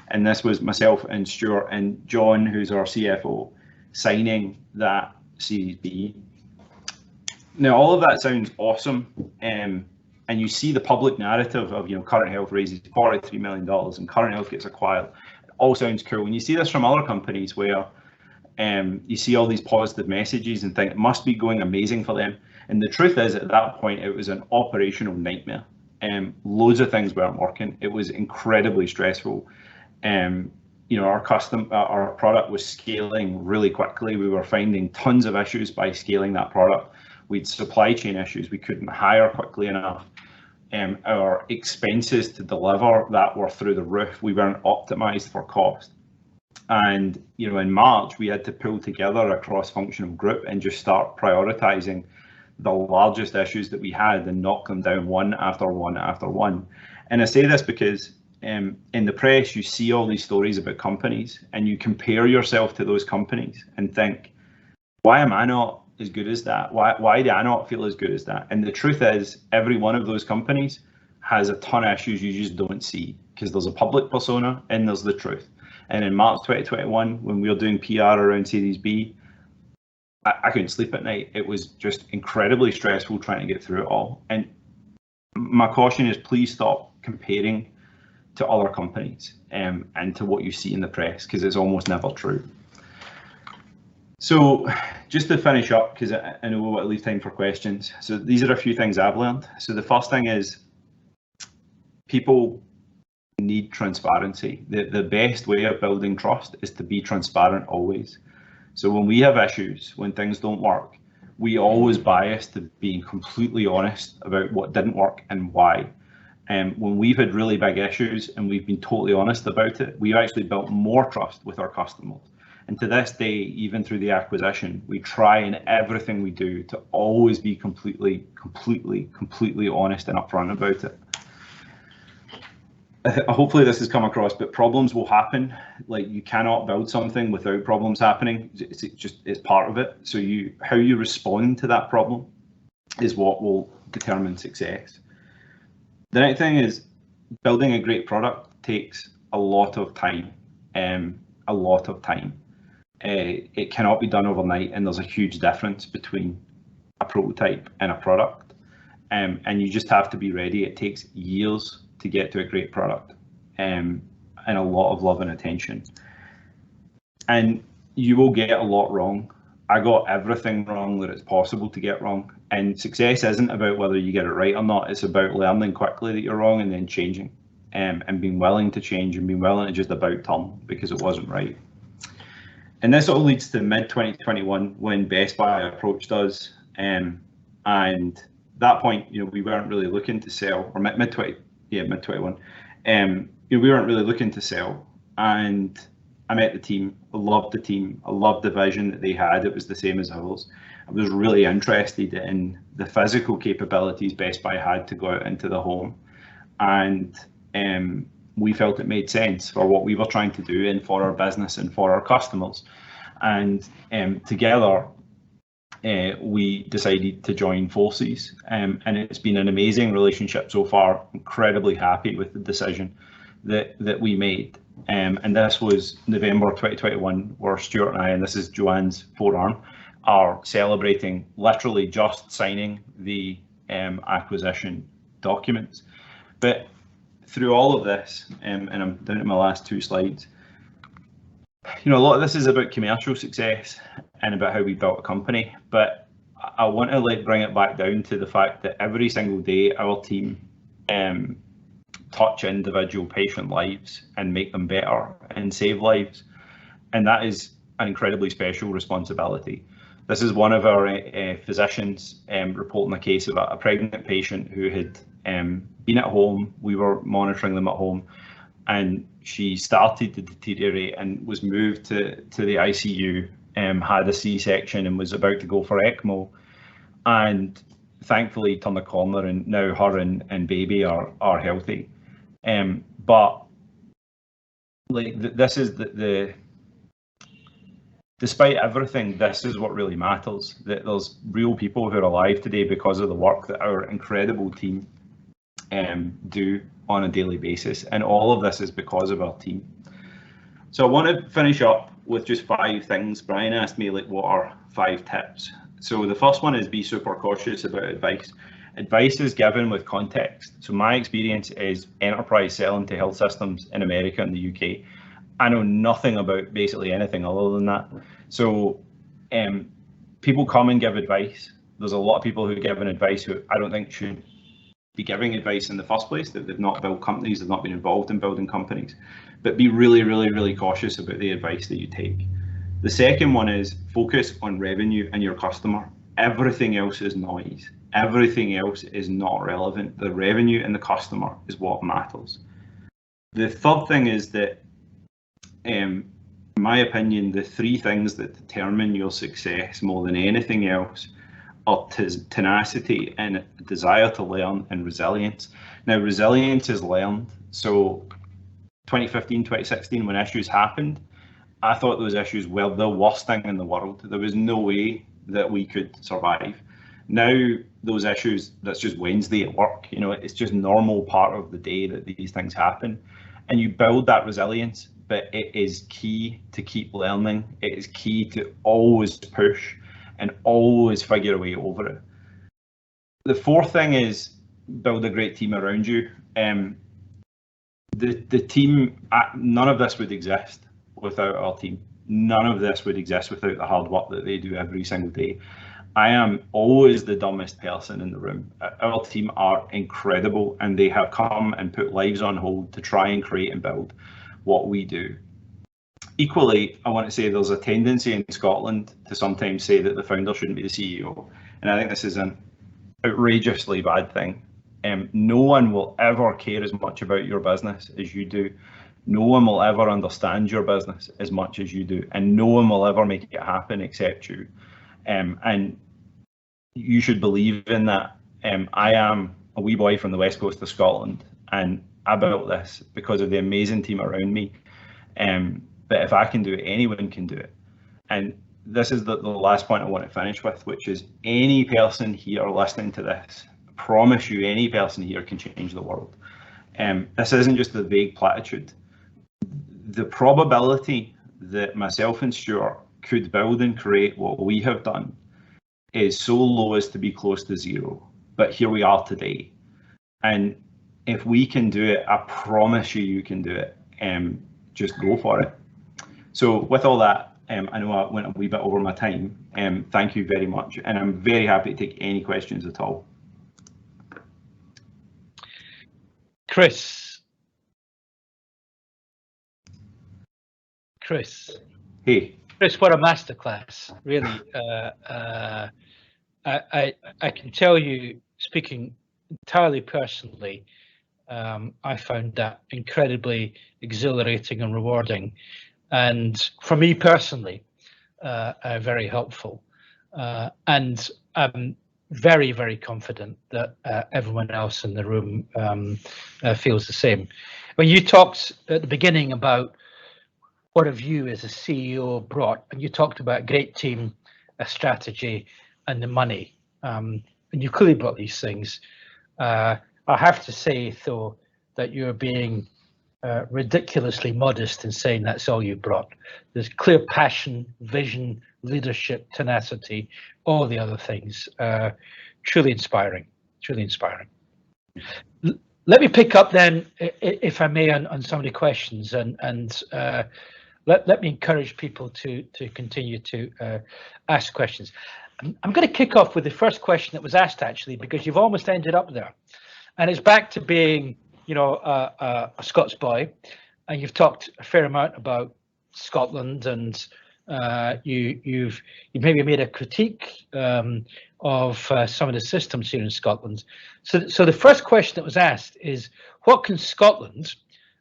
And this was myself and Stuart and John, who's our CFO, signing that Series B. Now, all of that sounds awesome, and you see the public narrative of, you know, Current Health raises $43 million and Current Health gets acquired. It all sounds cool. And you see this from other companies where you see all these positive messages and think it must be going amazing for them. And the truth is, at that point, it was an operational nightmare. Loads of things weren't working. It was incredibly stressful. You know, our product was scaling really quickly. We were finding tons of issues by scaling that product. We'd supply chain issues. We couldn't hire quickly enough. Our expenses to deliver that were through the roof. We weren't optimized for cost. And, you know, in March, we had to pull together a cross-functional group and just start prioritizing the largest issues that we had and knock them down one after one after one. And I say this because in the press, you see all these stories about companies and you compare yourself to those companies and think, why am I not as good as that? Why do I not feel as good as that? And the truth is, every one of those companies has a ton of issues you just don't see, because there's a public persona and there's the truth. And in March 2021, when we were doing PR around Series B, I couldn't sleep at night. It was just incredibly stressful trying to get through it all. And my caution is, please stop comparing to other companies and to what you see in the press, because it's almost never true. So just to finish up, because I know we'll leave time for questions. So these are a few things I've learned. So the first thing is, people need transparency. The best way of building trust is to be transparent always. So when we have issues, when things don't work, we always bias to being completely honest about what didn't work and why. And when we've had really big issues and we've been totally honest about it, we've actually built more trust with our customers. And to this day, even through the acquisition, we try in everything we do to always be completely honest and upfront about it. Hopefully this has come across, but problems will happen. Like, you cannot build something without problems happening. It's part of it. So how you respond to that problem is what will determine success. The next thing is, building a great product takes a lot of time. It cannot be done overnight, and there's a huge difference between a prototype and a product. And you just have to be ready. It takes years to get to a great product, and a lot of love and attention. And you will get a lot wrong. I got everything wrong that it's possible to get wrong. And success isn't about whether you get it right or not. It's about learning quickly that you're wrong and then changing, and being willing to change and being willing to just about turn because it wasn't right. And this all leads to mid-2021 when Best Buy approached us, and that point, you know, we weren't really looking to sell, or mid-21. You know, we weren't really looking to sell, and I met the team. I loved the team. I loved the vision that they had. It was the same as ours. I was really interested in the physical capabilities Best Buy had to go out into the home, and we felt it made sense for what we were trying to do and for our business and for our customers. And together, we decided to join forces, and it's been an amazing relationship so far. Incredibly happy with the decision that we made. And this was November 2021, where Stuart and I, and this is Joanne's forearm, are celebrating literally just signing the acquisition documents. But through all of this, and I'm down to my last two slides, you know, a lot of this is about commercial success and about how we built a company, but I want to bring it back down to the fact that every single day our team touch individual patient lives and make them better and save lives, and that is an incredibly special responsibility. This is one of our physicians reporting a case of a pregnant patient who had been at home. We were monitoring them at home, and she started to deteriorate and was moved to the ICU, had a C-section and was about to go for ECMO, and thankfully turned the corner, and now her and baby are healthy. But this is despite everything, this is what really matters, that there's real people who are alive today because of the work that our incredible team do on a daily basis, and all of this is because of our team. So I want to finish up with just 5 things. Brian asked me, like, what are 5 tips? So the first one is be super cautious about advice. Advice is given with context. So my experience is enterprise selling to health systems in America and the UK. I know nothing about basically anything other than that. So people come and give advice. There's a lot of people who give advice who I don't think should be giving advice in the first place, that they've not built companies, they've not been involved in building companies. But be really, really, really cautious about the advice that you take. The second one is focus on revenue and your customer. Everything else is noise. Everything else is not relevant. The revenue and the customer is what matters. The third thing is that, in my opinion, the three things that determine your success more than anything else are tenacity and desire to learn and resilience. Now, resilience is learned. So 2015, 2016, when issues happened, I thought those issues were the worst thing in the world. There was no way that we could survive. Now, those issues, that's just Wednesday at work. You know, it's just normal part of the day that these things happen. And you build that resilience, but it is key to keep learning. It is key to always push and always figure a way over it. The fourth thing is build a great team around you. The team, none of this would exist without our team. None of this would exist without the hard work that they do every single day. I am always the dumbest person in the room. Our team are incredible, and they have come and put lives on hold to try and create and build what we do. Equally, I want to say there's a tendency in Scotland to sometimes say that the founder shouldn't be the CEO, and I think this is an outrageously bad thing. No one will ever care as much about your business as you do. No one will ever understand your business as much as you do, and no one will ever make it happen except you. And you should believe in that. I am a wee boy from the west coast of Scotland, and I built this because of the amazing team around me. But if I can do it, anyone can do it. And this is the last point I want to finish with, which is any person here listening to this, I promise you, any person here can change the world. This isn't just a vague platitude. The probability that myself and Stuart could build and create what we have done is so low as to be close to zero. But here we are today. And if we can do it, I promise you, you can do it. Just go for it. So with all that, I know I went a wee bit over my time. Thank you very much. And I'm very happy to take any questions at all. Chris. Hey. Chris, what a masterclass, really. I can tell you, speaking entirely personally, I found that incredibly exhilarating and rewarding, and for me personally, very helpful. And I'm very, very confident that everyone else in the room feels the same. When you talked at the beginning about what have you as a CEO brought, and you talked about a great team, a strategy, and the money, and you clearly brought these things. I have to say, though, that you're being ridiculously modest in saying that's all you brought. There's clear passion, vision, leadership, tenacity, all the other things. Truly inspiring, truly inspiring. Let me pick up then, if I may, on some of the questions, and let me encourage people to continue to ask questions. I'm going to kick off with the first question that was asked, actually, because you've almost ended up there, and it's back to being, you know, a Scots boy, and you've talked a fair amount about Scotland, and you've maybe made a critique of some of the systems here in Scotland. So the first question that was asked is, what can Scotland,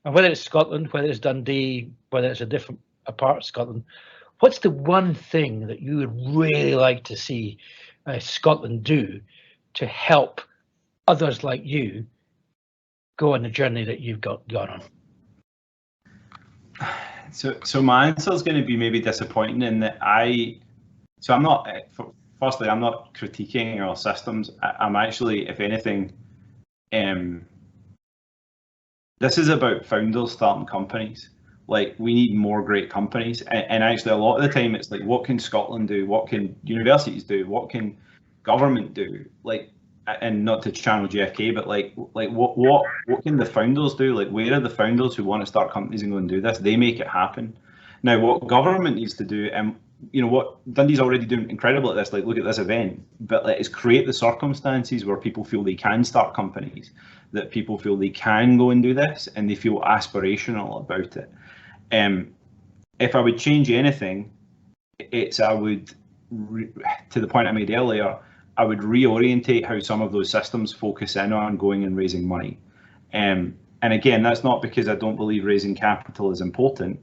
and whether it's Scotland, whether it's Dundee, whether it's a part of Scotland, what's the one thing that you would really like to see Scotland do to help others like you go on the journey that you've gone on? So my answer is going to be maybe disappointing in that I'm not, firstly, I'm not critiquing our systems. I'm actually, if anything, this is about founders starting companies. Like, we need more great companies, and actually a lot of the time it's like, what can Scotland do? What can universities do? What can government do? Like, and not to channel JFK, but like what can the founders do? Like, where are the founders who want to start companies and go and do this? They make it happen. Now, what government needs to do, and what Dundee's already doing incredible at this, like look at this event, but like, is create the circumstances where people feel they can start companies, that people feel they can go and do this, and they feel aspirational about it. If I would change anything, I would, to the point I made earlier, I would reorientate how some of those systems focus in on going and raising money. And again, that's not because I don't believe raising capital is important.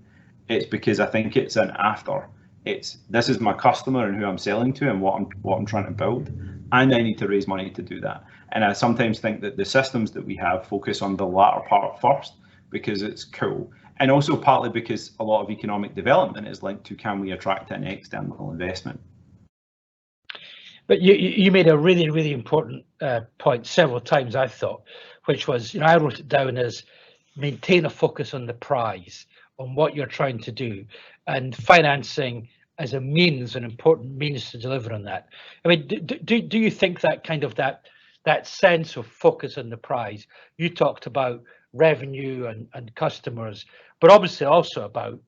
It's because I think it's an after. This is my customer and who I'm selling to and what I'm trying to build, and I need to raise money to do that. And I sometimes think that the systems that we have focus on the latter part first because it's cool, and also partly because a lot of economic development is linked to, can we attract an external investment? But you made a really, really important point several times, I thought, which was, I wrote it down as maintain a focus on the prize, on what you're trying to do, and financing as a means, an important means to deliver on that. I mean, do you think that kind of that sense of focus on the prize, you talked about revenue and customers, but obviously also about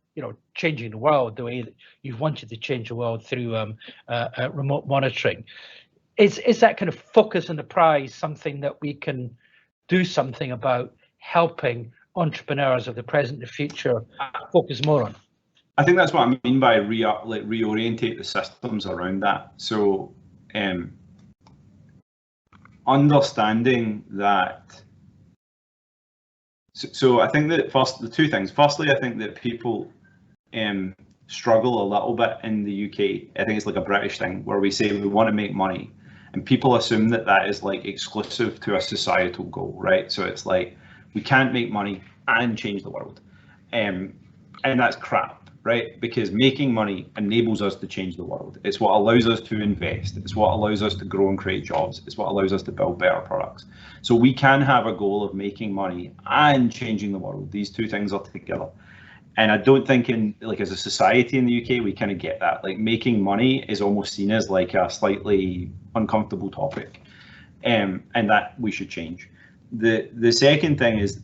changing the world the way that you've wanted to change the world through remote monitoring. Is that kind of focus on the prize something that we can do something about, helping entrepreneurs of the present and the future focus more on? I think that's what I mean by reorientate the systems around that. So understanding that. So I think that the two things. Firstly, I think that people struggle a little bit in the UK. I think it's like a British thing where we say we want to make money, and people assume that that is like exclusive to a societal goal, right? So it's like we can't make money and change the world, and that's crap, right? Because making money enables us to change the world. It's what allows us to invest. It's what allows us to grow and create jobs. It's what allows us to build better products. So we can have a goal of making money and changing the world. These two things are together. And I don't think as a society in the UK, we kind of get that. Like, making money is almost seen as like a slightly uncomfortable topic, and that we should change. The second thing is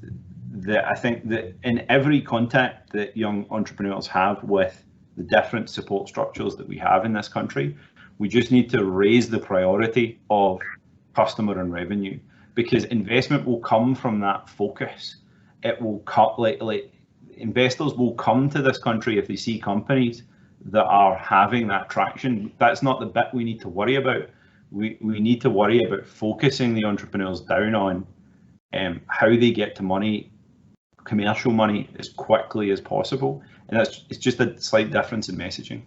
that I think that in every contact that young entrepreneurs have with the different support structures that we have in this country, we just need to raise the priority of customer and revenue, because investment will come from that focus. It will cut like investors will come to this country if they see companies that are having that traction. That's not the bit we need to worry about. We need to worry about focusing the entrepreneurs down on how they get to money, commercial money, as quickly as possible. And it's just a slight difference in messaging.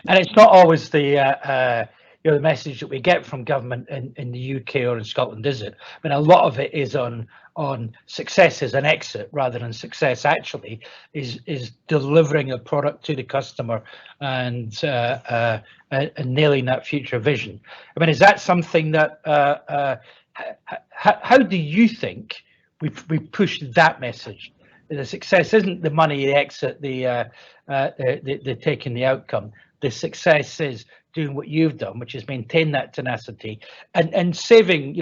And it's not always the the message that we get from government in the UK or in Scotland, is it? I mean, a lot of it is on success as an exit rather than success actually is delivering a product to the customer and nailing that future vision. I mean, is that something that how do you think we push that message? The success isn't the money, the exit, the taking the outcome. The success is doing what you've done, which is maintain that tenacity and saving,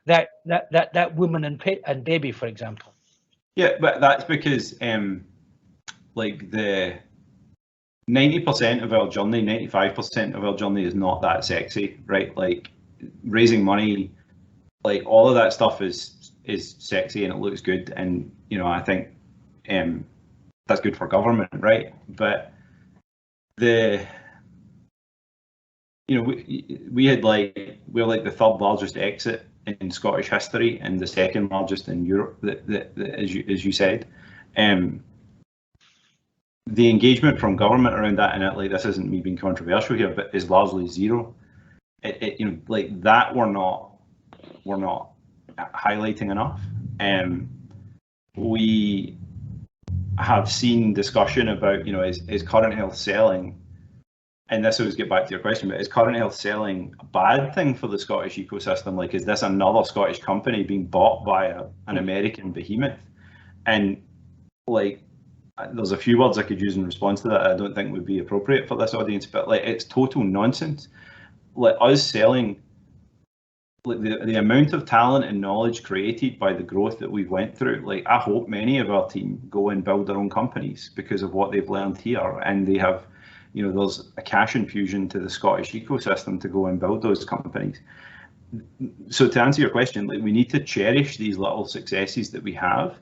that woman and baby, for example. Yeah, but that's because like the 90% of our journey, 95% of our journey is not that sexy, right? Like raising money, like all of that stuff is sexy and it looks good, and I think that's good for government, right? But we're like the third largest exit in Scottish history and the second largest in Europe, as you said. The engagement from government around that, and like this isn't me being controversial here, but is largely zero. Like that we're not highlighting enough. We have seen discussion about, is current health selling, and this always get back to your question, but is current health selling a bad thing for the Scottish ecosystem? Like, is this another Scottish company being bought by an American behemoth? And like, there's a few words I could use in response to that I don't think would be appropriate for this audience, but like, it's total nonsense. Like, us selling the amount of talent and knowledge created by the growth that we've went through, like I hope many of our team go and build their own companies because of what they've learned here, and they have, you know, there's a cash infusion to the Scottish ecosystem to go and build those companies. So to answer your question, like, we need to cherish these little successes that we have,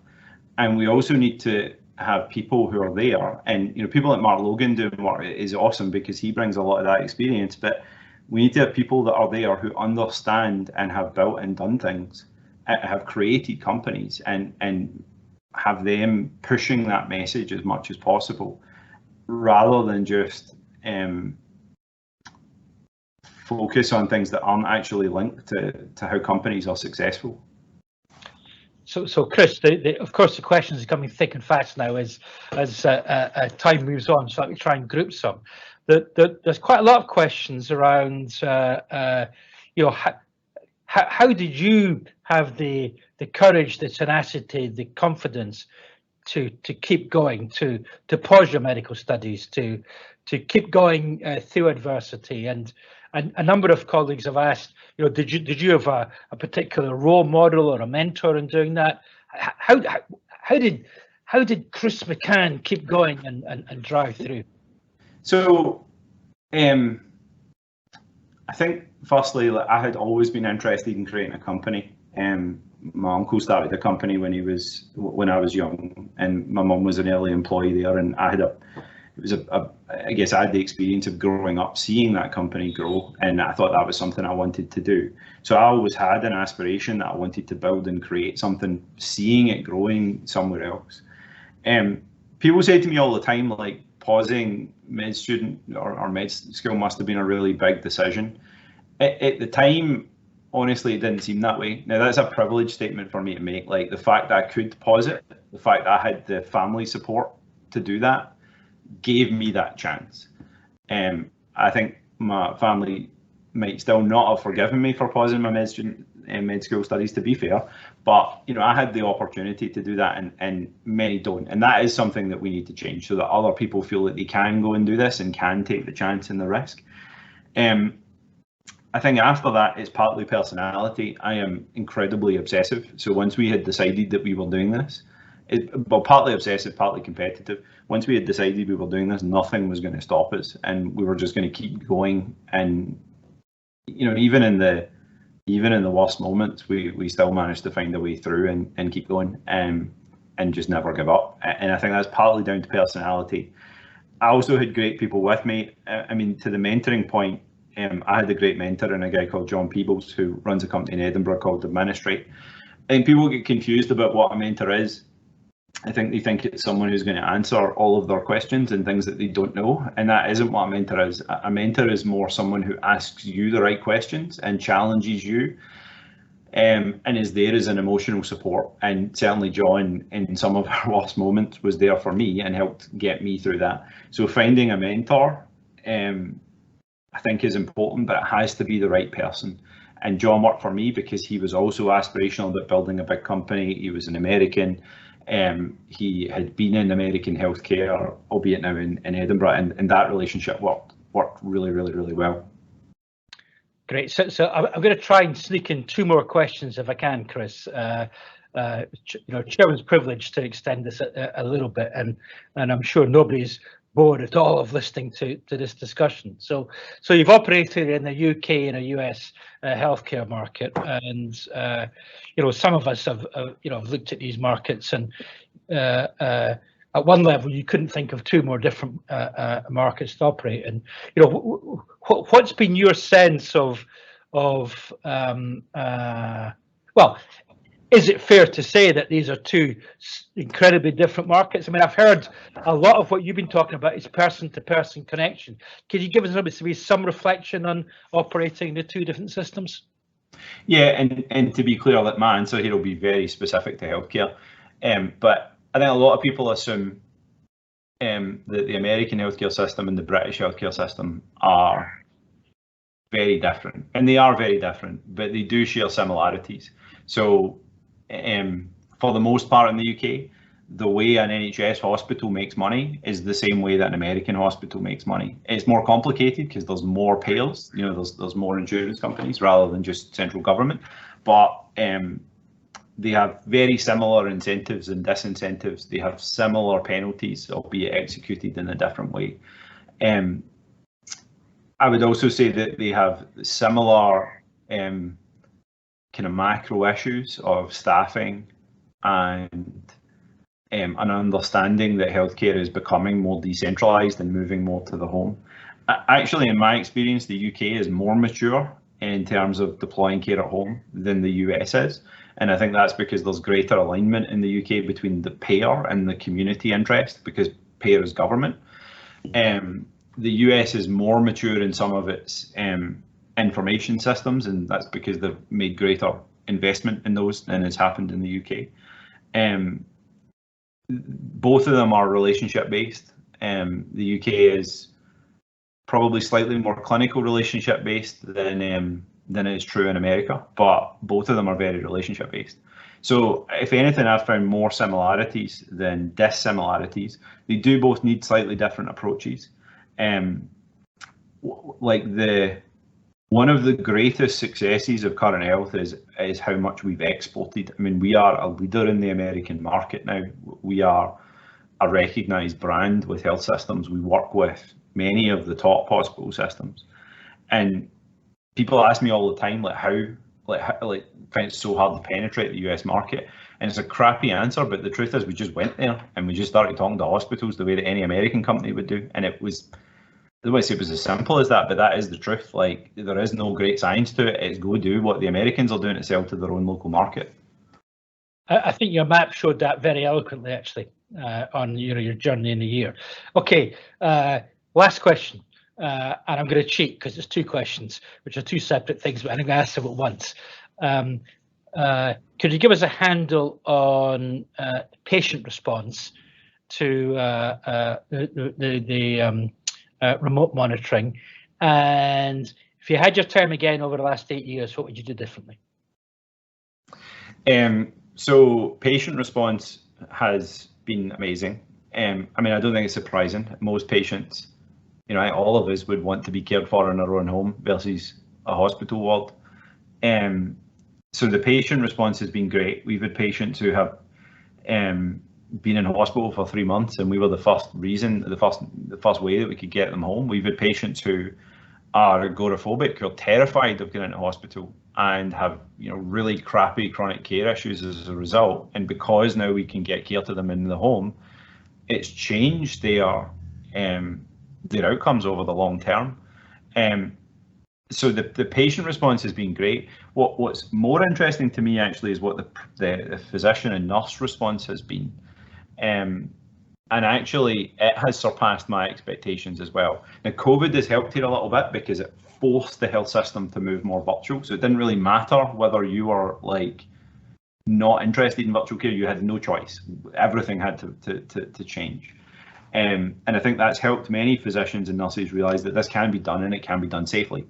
and we also need to have people who are there, and you know, people like Mark Logan doing work is awesome because he brings a lot of that experience, but we need to have people that are there who understand and have built and done things, have created companies, and have them pushing that message as much as possible, rather than just focus on things that aren't actually linked to how companies are successful. So Chris, of course, the questions are coming thick and fast now as time moves on. So let me try and group some. There's quite a lot of questions around, you know, how did you have the courage, the tenacity, the confidence to keep going, to pause your medical studies, to keep going through adversity? And a number of colleagues have asked, you know, did you have a particular role model or a mentor in doing that? How did Chris McCann keep going and drive through? So, I think firstly, like, I had always been interested in creating a company. My uncle started a company when I was young, and my mum was an early employee there, and I guess I had the experience of growing up seeing that company grow, and I thought that was something I wanted to do. So I always had an aspiration that I wanted to build and create something, seeing it growing somewhere else. People say to me all the time, like, pausing med student or med school must have been a really big decision. At the time, honestly, it didn't seem that way. Now, that's a privileged statement for me to make. Like, the fact that I could pause it, the fact that I had the family support to do that, gave me that chance. I think my family might still not have forgiven me for pausing my med school studies, to be fair, but you know, I had the opportunity to do that, and many don't, and that is something that we need to change so that other people feel that they can go and do this and can take the chance and the risk. I think after that, it's partly personality. I am incredibly obsessive, so once we had decided that we were doing this, well, partly obsessive, partly competitive. Once we had decided we were doing this, nothing was going to stop us, and we were just going to keep going. And you know, even in the worst moments, we still managed to find a way through and keep going, and just never give up. And I think that's partly down to personality. I also had great people with me. I mean, to the mentoring point, I had a great mentor and a guy called John Peebles who runs a company in Edinburgh called Administrate. I think people get confused about what a mentor is. I think they think it's someone who's going to answer all of their questions and things that they don't know, and that isn't what a mentor is. A mentor is more someone who asks you the right questions and challenges you, and is there as an emotional support. And certainly John, in some of our worst moments, was there for me and helped get me through that. So finding a mentor, I think, is important, but it has to be the right person. And John worked for me because he was also aspirational about building a big company. He was an American. He had been in American healthcare, albeit now in Edinburgh, and that relationship worked really, really, really well. Great. So I'm going to try and sneak in two more questions if I can, Chris. You know, chairman's privilege to extend this a little bit, and I'm sure nobody's bored at all of listening to this discussion. So you've operated in the UK and a US healthcare market, and you know, some of us have looked at these markets, and at one level you couldn't think of two more different markets to operate in. You know, what's been your sense of well, is it fair to say that these are two incredibly different markets? I mean, I've heard a lot of what you've been talking about is person-to-person connection. Can you give us maybe some reflection on operating the two different systems? Yeah, and to be clear, that my answer here will be very specific to healthcare. But I think a lot of people assume that the American healthcare system and the British healthcare system are very different, and they are very different, but they do share similarities. So for the most part in the UK, the way an NHS hospital makes money is the same way that an American hospital makes money. It's more complicated because there's more payers, you know, there's more insurance companies rather than just central government, but they have very similar incentives and disincentives. They have similar penalties, albeit executed in a different way. I would also say that they have similar kind of macro issues of staffing and an understanding that healthcare is becoming more decentralised and moving more to the home. Actually, in my experience, the UK is more mature in terms of deploying care at home than the US is. And I think that's because there's greater alignment in the UK between the payer and the community interest, because payer is government. The US is more mature in some of its information systems, and that's because they've made greater investment in those than has happened in the UK. Both of them are relationship based. The UK is probably slightly more clinical relationship based than is true in America, but both of them are very relationship based. So if anything, I've found more similarities than dissimilarities. They do both need slightly different approaches. Like one of the greatest successes of Current Health is how much we've exported. I mean, we are a leader in the American market now. We are a recognised brand with health systems. We work with many of the top hospital systems, and people ask me all the time, how find it so hard to penetrate the US market, and it's a crappy answer, but the truth is we just went there and we just started talking to hospitals the way that any American company would do, and it was, I don't want to say it was as simple as that, but that is the truth. Like, there is no great science to it. It's go do what the Americans are doing to sell to their own local market. I think your map showed that very eloquently, actually, on your journey in the year. Okay, last question, and I'm going to cheat because it's two questions, which are two separate things, but I'm going to ask them at once. Could you give us a handle on patient response to the remote monitoring, and if you had your time again over the last 8 years, what would you do differently? So patient response has been amazing. I mean, I don't think it's surprising. Most patients, all of us would want to be cared for in our own home versus a hospital ward. So the patient response has been great. We've had patients who have been in hospital for 3 months, and we were the first way that we could get them home. We've had patients who are agoraphobic, who are terrified of getting into hospital and have really crappy chronic care issues as a result. And because now we can get care to them in the home, it's changed their outcomes over the long term. So the patient response has been great. What's more interesting to me actually is what the physician and nurse response has been. And actually it has surpassed my expectations as well. Now, COVID has helped here a little bit because it forced the health system to move more virtual. So it didn't really matter whether you were not interested in virtual care, you had no choice. Everything had to change. And I think that's helped many physicians and nurses realise that this can be done, and it can be done safely.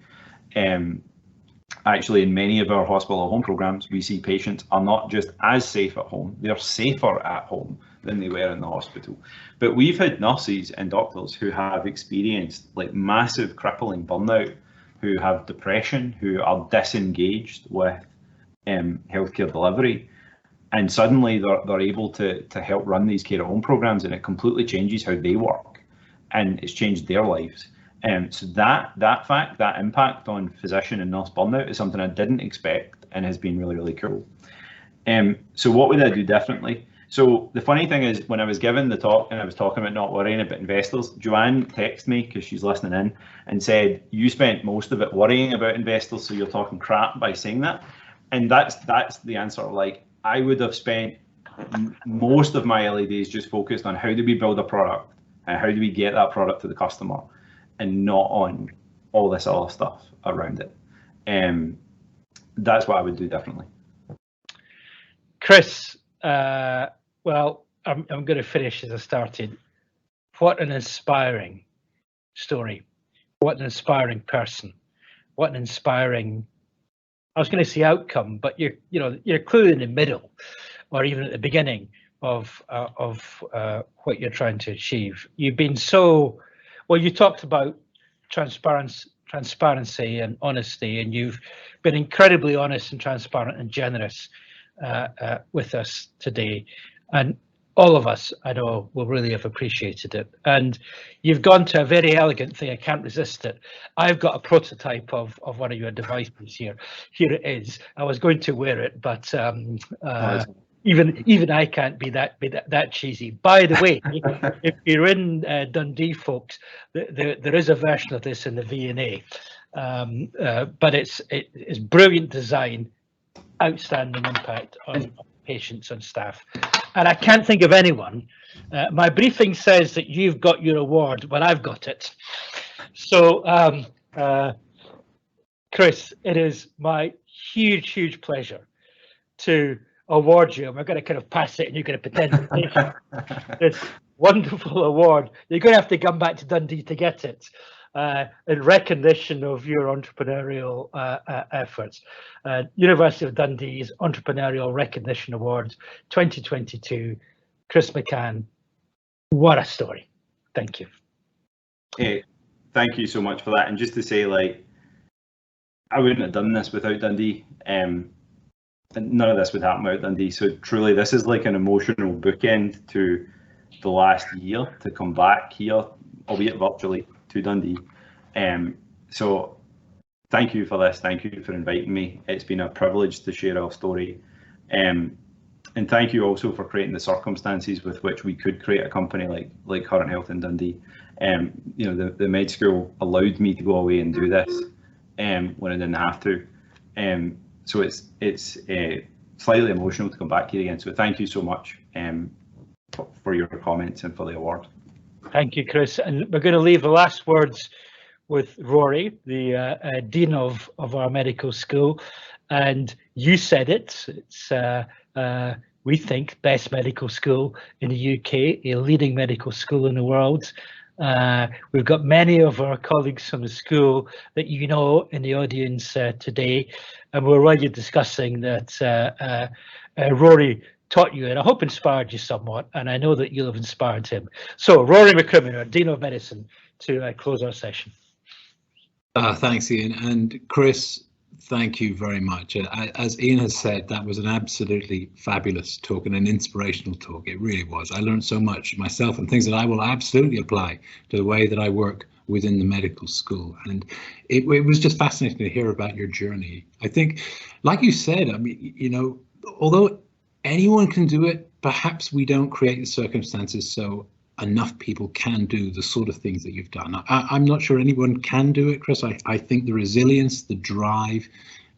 Actually, in many of our hospital at home programs, we see patients are not just as safe at home, they're safer at home than they were in the hospital. But we've had nurses and doctors who have experienced massive crippling burnout, who have depression, who are disengaged with healthcare delivery, and suddenly they're able to help run these care at home programs, and it completely changes how they work, and it's changed their lives. So that impact on physician and nurse burnout is something I didn't expect, and has been really, really cool. So what would I do differently? So the funny thing is, when I was given the talk and I was talking about not worrying about investors, Joanne texted me, because she's listening in, and said, you spent most of it worrying about investors, so you're talking crap by saying that. And that's the answer. I would have spent most of my early days just focused on how do we build a product and how do we get that product to the customer, and not on all this other stuff around it. That's what I would do differently. Chris, well, I'm going to finish as I started. What an inspiring story. What an inspiring person. What an inspiring, I was going to say outcome, but you're clearly in the middle, or even at the beginning, of what you're trying to achieve. You've been so well. You talked about transparency and honesty, and you've been incredibly honest and transparent and generous with us today, and all of us, I know, will really have appreciated it. And you've gone to a very elegant thing. I can't resist it. I've got a prototype of one of your devices here. Here it is. I was going to wear it, but even I can't be that cheesy. By the way, if you're in Dundee, folks, there is a version of this in the V&A, but it's brilliant design, outstanding impact on patients and staff. And I can't think of anyone. My briefing says that you've got your award, but I've got it. So, Chris, it is my huge pleasure to award you. We're going to kind of pass it and you're going to pretend to take this wonderful award. You're going to have to come back to Dundee to get it. In recognition of your entrepreneurial efforts. University of Dundee's Entrepreneurial Recognition Awards 2022, Chris McCann. What a story. Thank you. Hey, thank you so much for that. And just to say, like, I wouldn't have done this without Dundee. None of this would happen without Dundee. So truly, this is like an emotional bookend to the last year to come back here, albeit virtually, to Dundee. So thank you for this. Thank you for inviting me. It's been a privilege to share our story. And thank you also for creating the circumstances with which we could create a company like Current Health in Dundee. You know, the med school allowed me to go away and do this when I didn't have to. So it's slightly emotional to come back here again. So thank you so much for your comments and for the award. Thank you, Chris. And we're going to leave the last words with Rory, the Dean of our medical school. And you said it. It's, we think, best medical school in the UK, a leading medical school in the world. We've got many of our colleagues from the school that you know in the audience today. And we're already discussing that Rory taught you and I hope inspired you somewhat, and I know that you'll have inspired him. So Rory McCrimmon, Dean of Medicine, to close our session. Thanks, Ian. And Chris, thank you very much. As Ian has said, that was an absolutely fabulous talk and an inspirational talk. It really was. I learned so much myself and things that I will absolutely apply to the way that I work within the medical school. And it was just fascinating to hear about your journey. I think, like you said, I mean, you know, although anyone can do it, perhaps we don't create the circumstances so enough people can do the sort of things that you've done. I'm not sure anyone can do it, Chris. I think the resilience, the drive,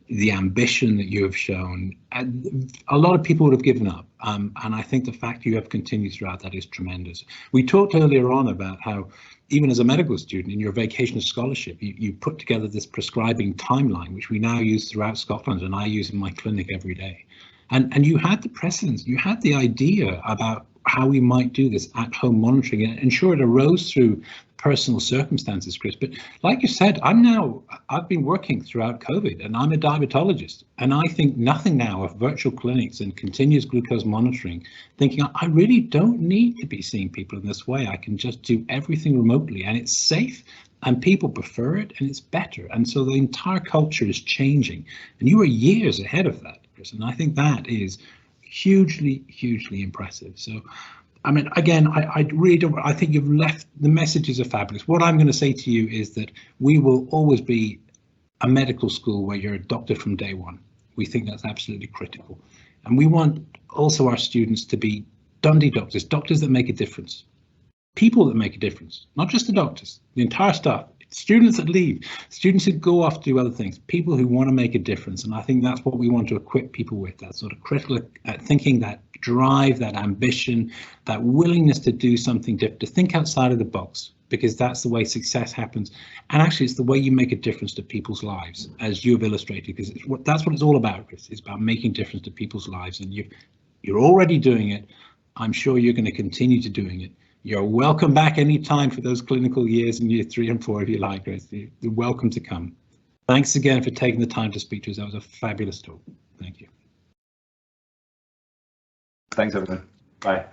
the ambition that you have shown, a lot of people would have given up. And I think the fact you have continued throughout that is tremendous. We talked earlier on about how even as a medical student in your vacation scholarship, you put together this prescribing timeline, which we now use throughout Scotland and I use in my clinic every day. And you had the precedence, you had the idea about how we might do this at-home monitoring, and sure, it arose through personal circumstances, Chris, but like you said, I've been working throughout COVID and I'm a diabetologist, and I think nothing now of virtual clinics and continuous glucose monitoring, thinking I really don't need to be seeing people in this way. I can just do everything remotely and it's safe and people prefer it and it's better. And so the entire culture is changing, and you are years ahead of that, Chris, and I think that is hugely impressive. So I mean, again, I really don't, I think you've left, the messages are fabulous. What I'm going to say to you is that we will always be a medical school where you're a doctor from day one. We think that's absolutely critical. And we want also our students to be Dundee doctors, doctors that make a difference, people that make a difference, not just the doctors, the entire staff, students that leave, students who go off to do other things, people who want to make a difference. And I think that's what we want to equip people with, that sort of critical thinking, that drive, that ambition, that willingness to do something different, to think outside of the box, because that's the way success happens. And actually, it's the way you make a difference to people's lives, as you've illustrated, because that's what it's all about, Chris. It's about making a difference to people's lives. And you're already doing it. I'm sure you're going to continue to doing it. You're welcome back anytime for those clinical years in year 3 and 4 if you like, Chris. You're welcome to come. Thanks again for taking the time to speak to us. That was a fabulous talk. Thank you. Thanks, everyone. Bye.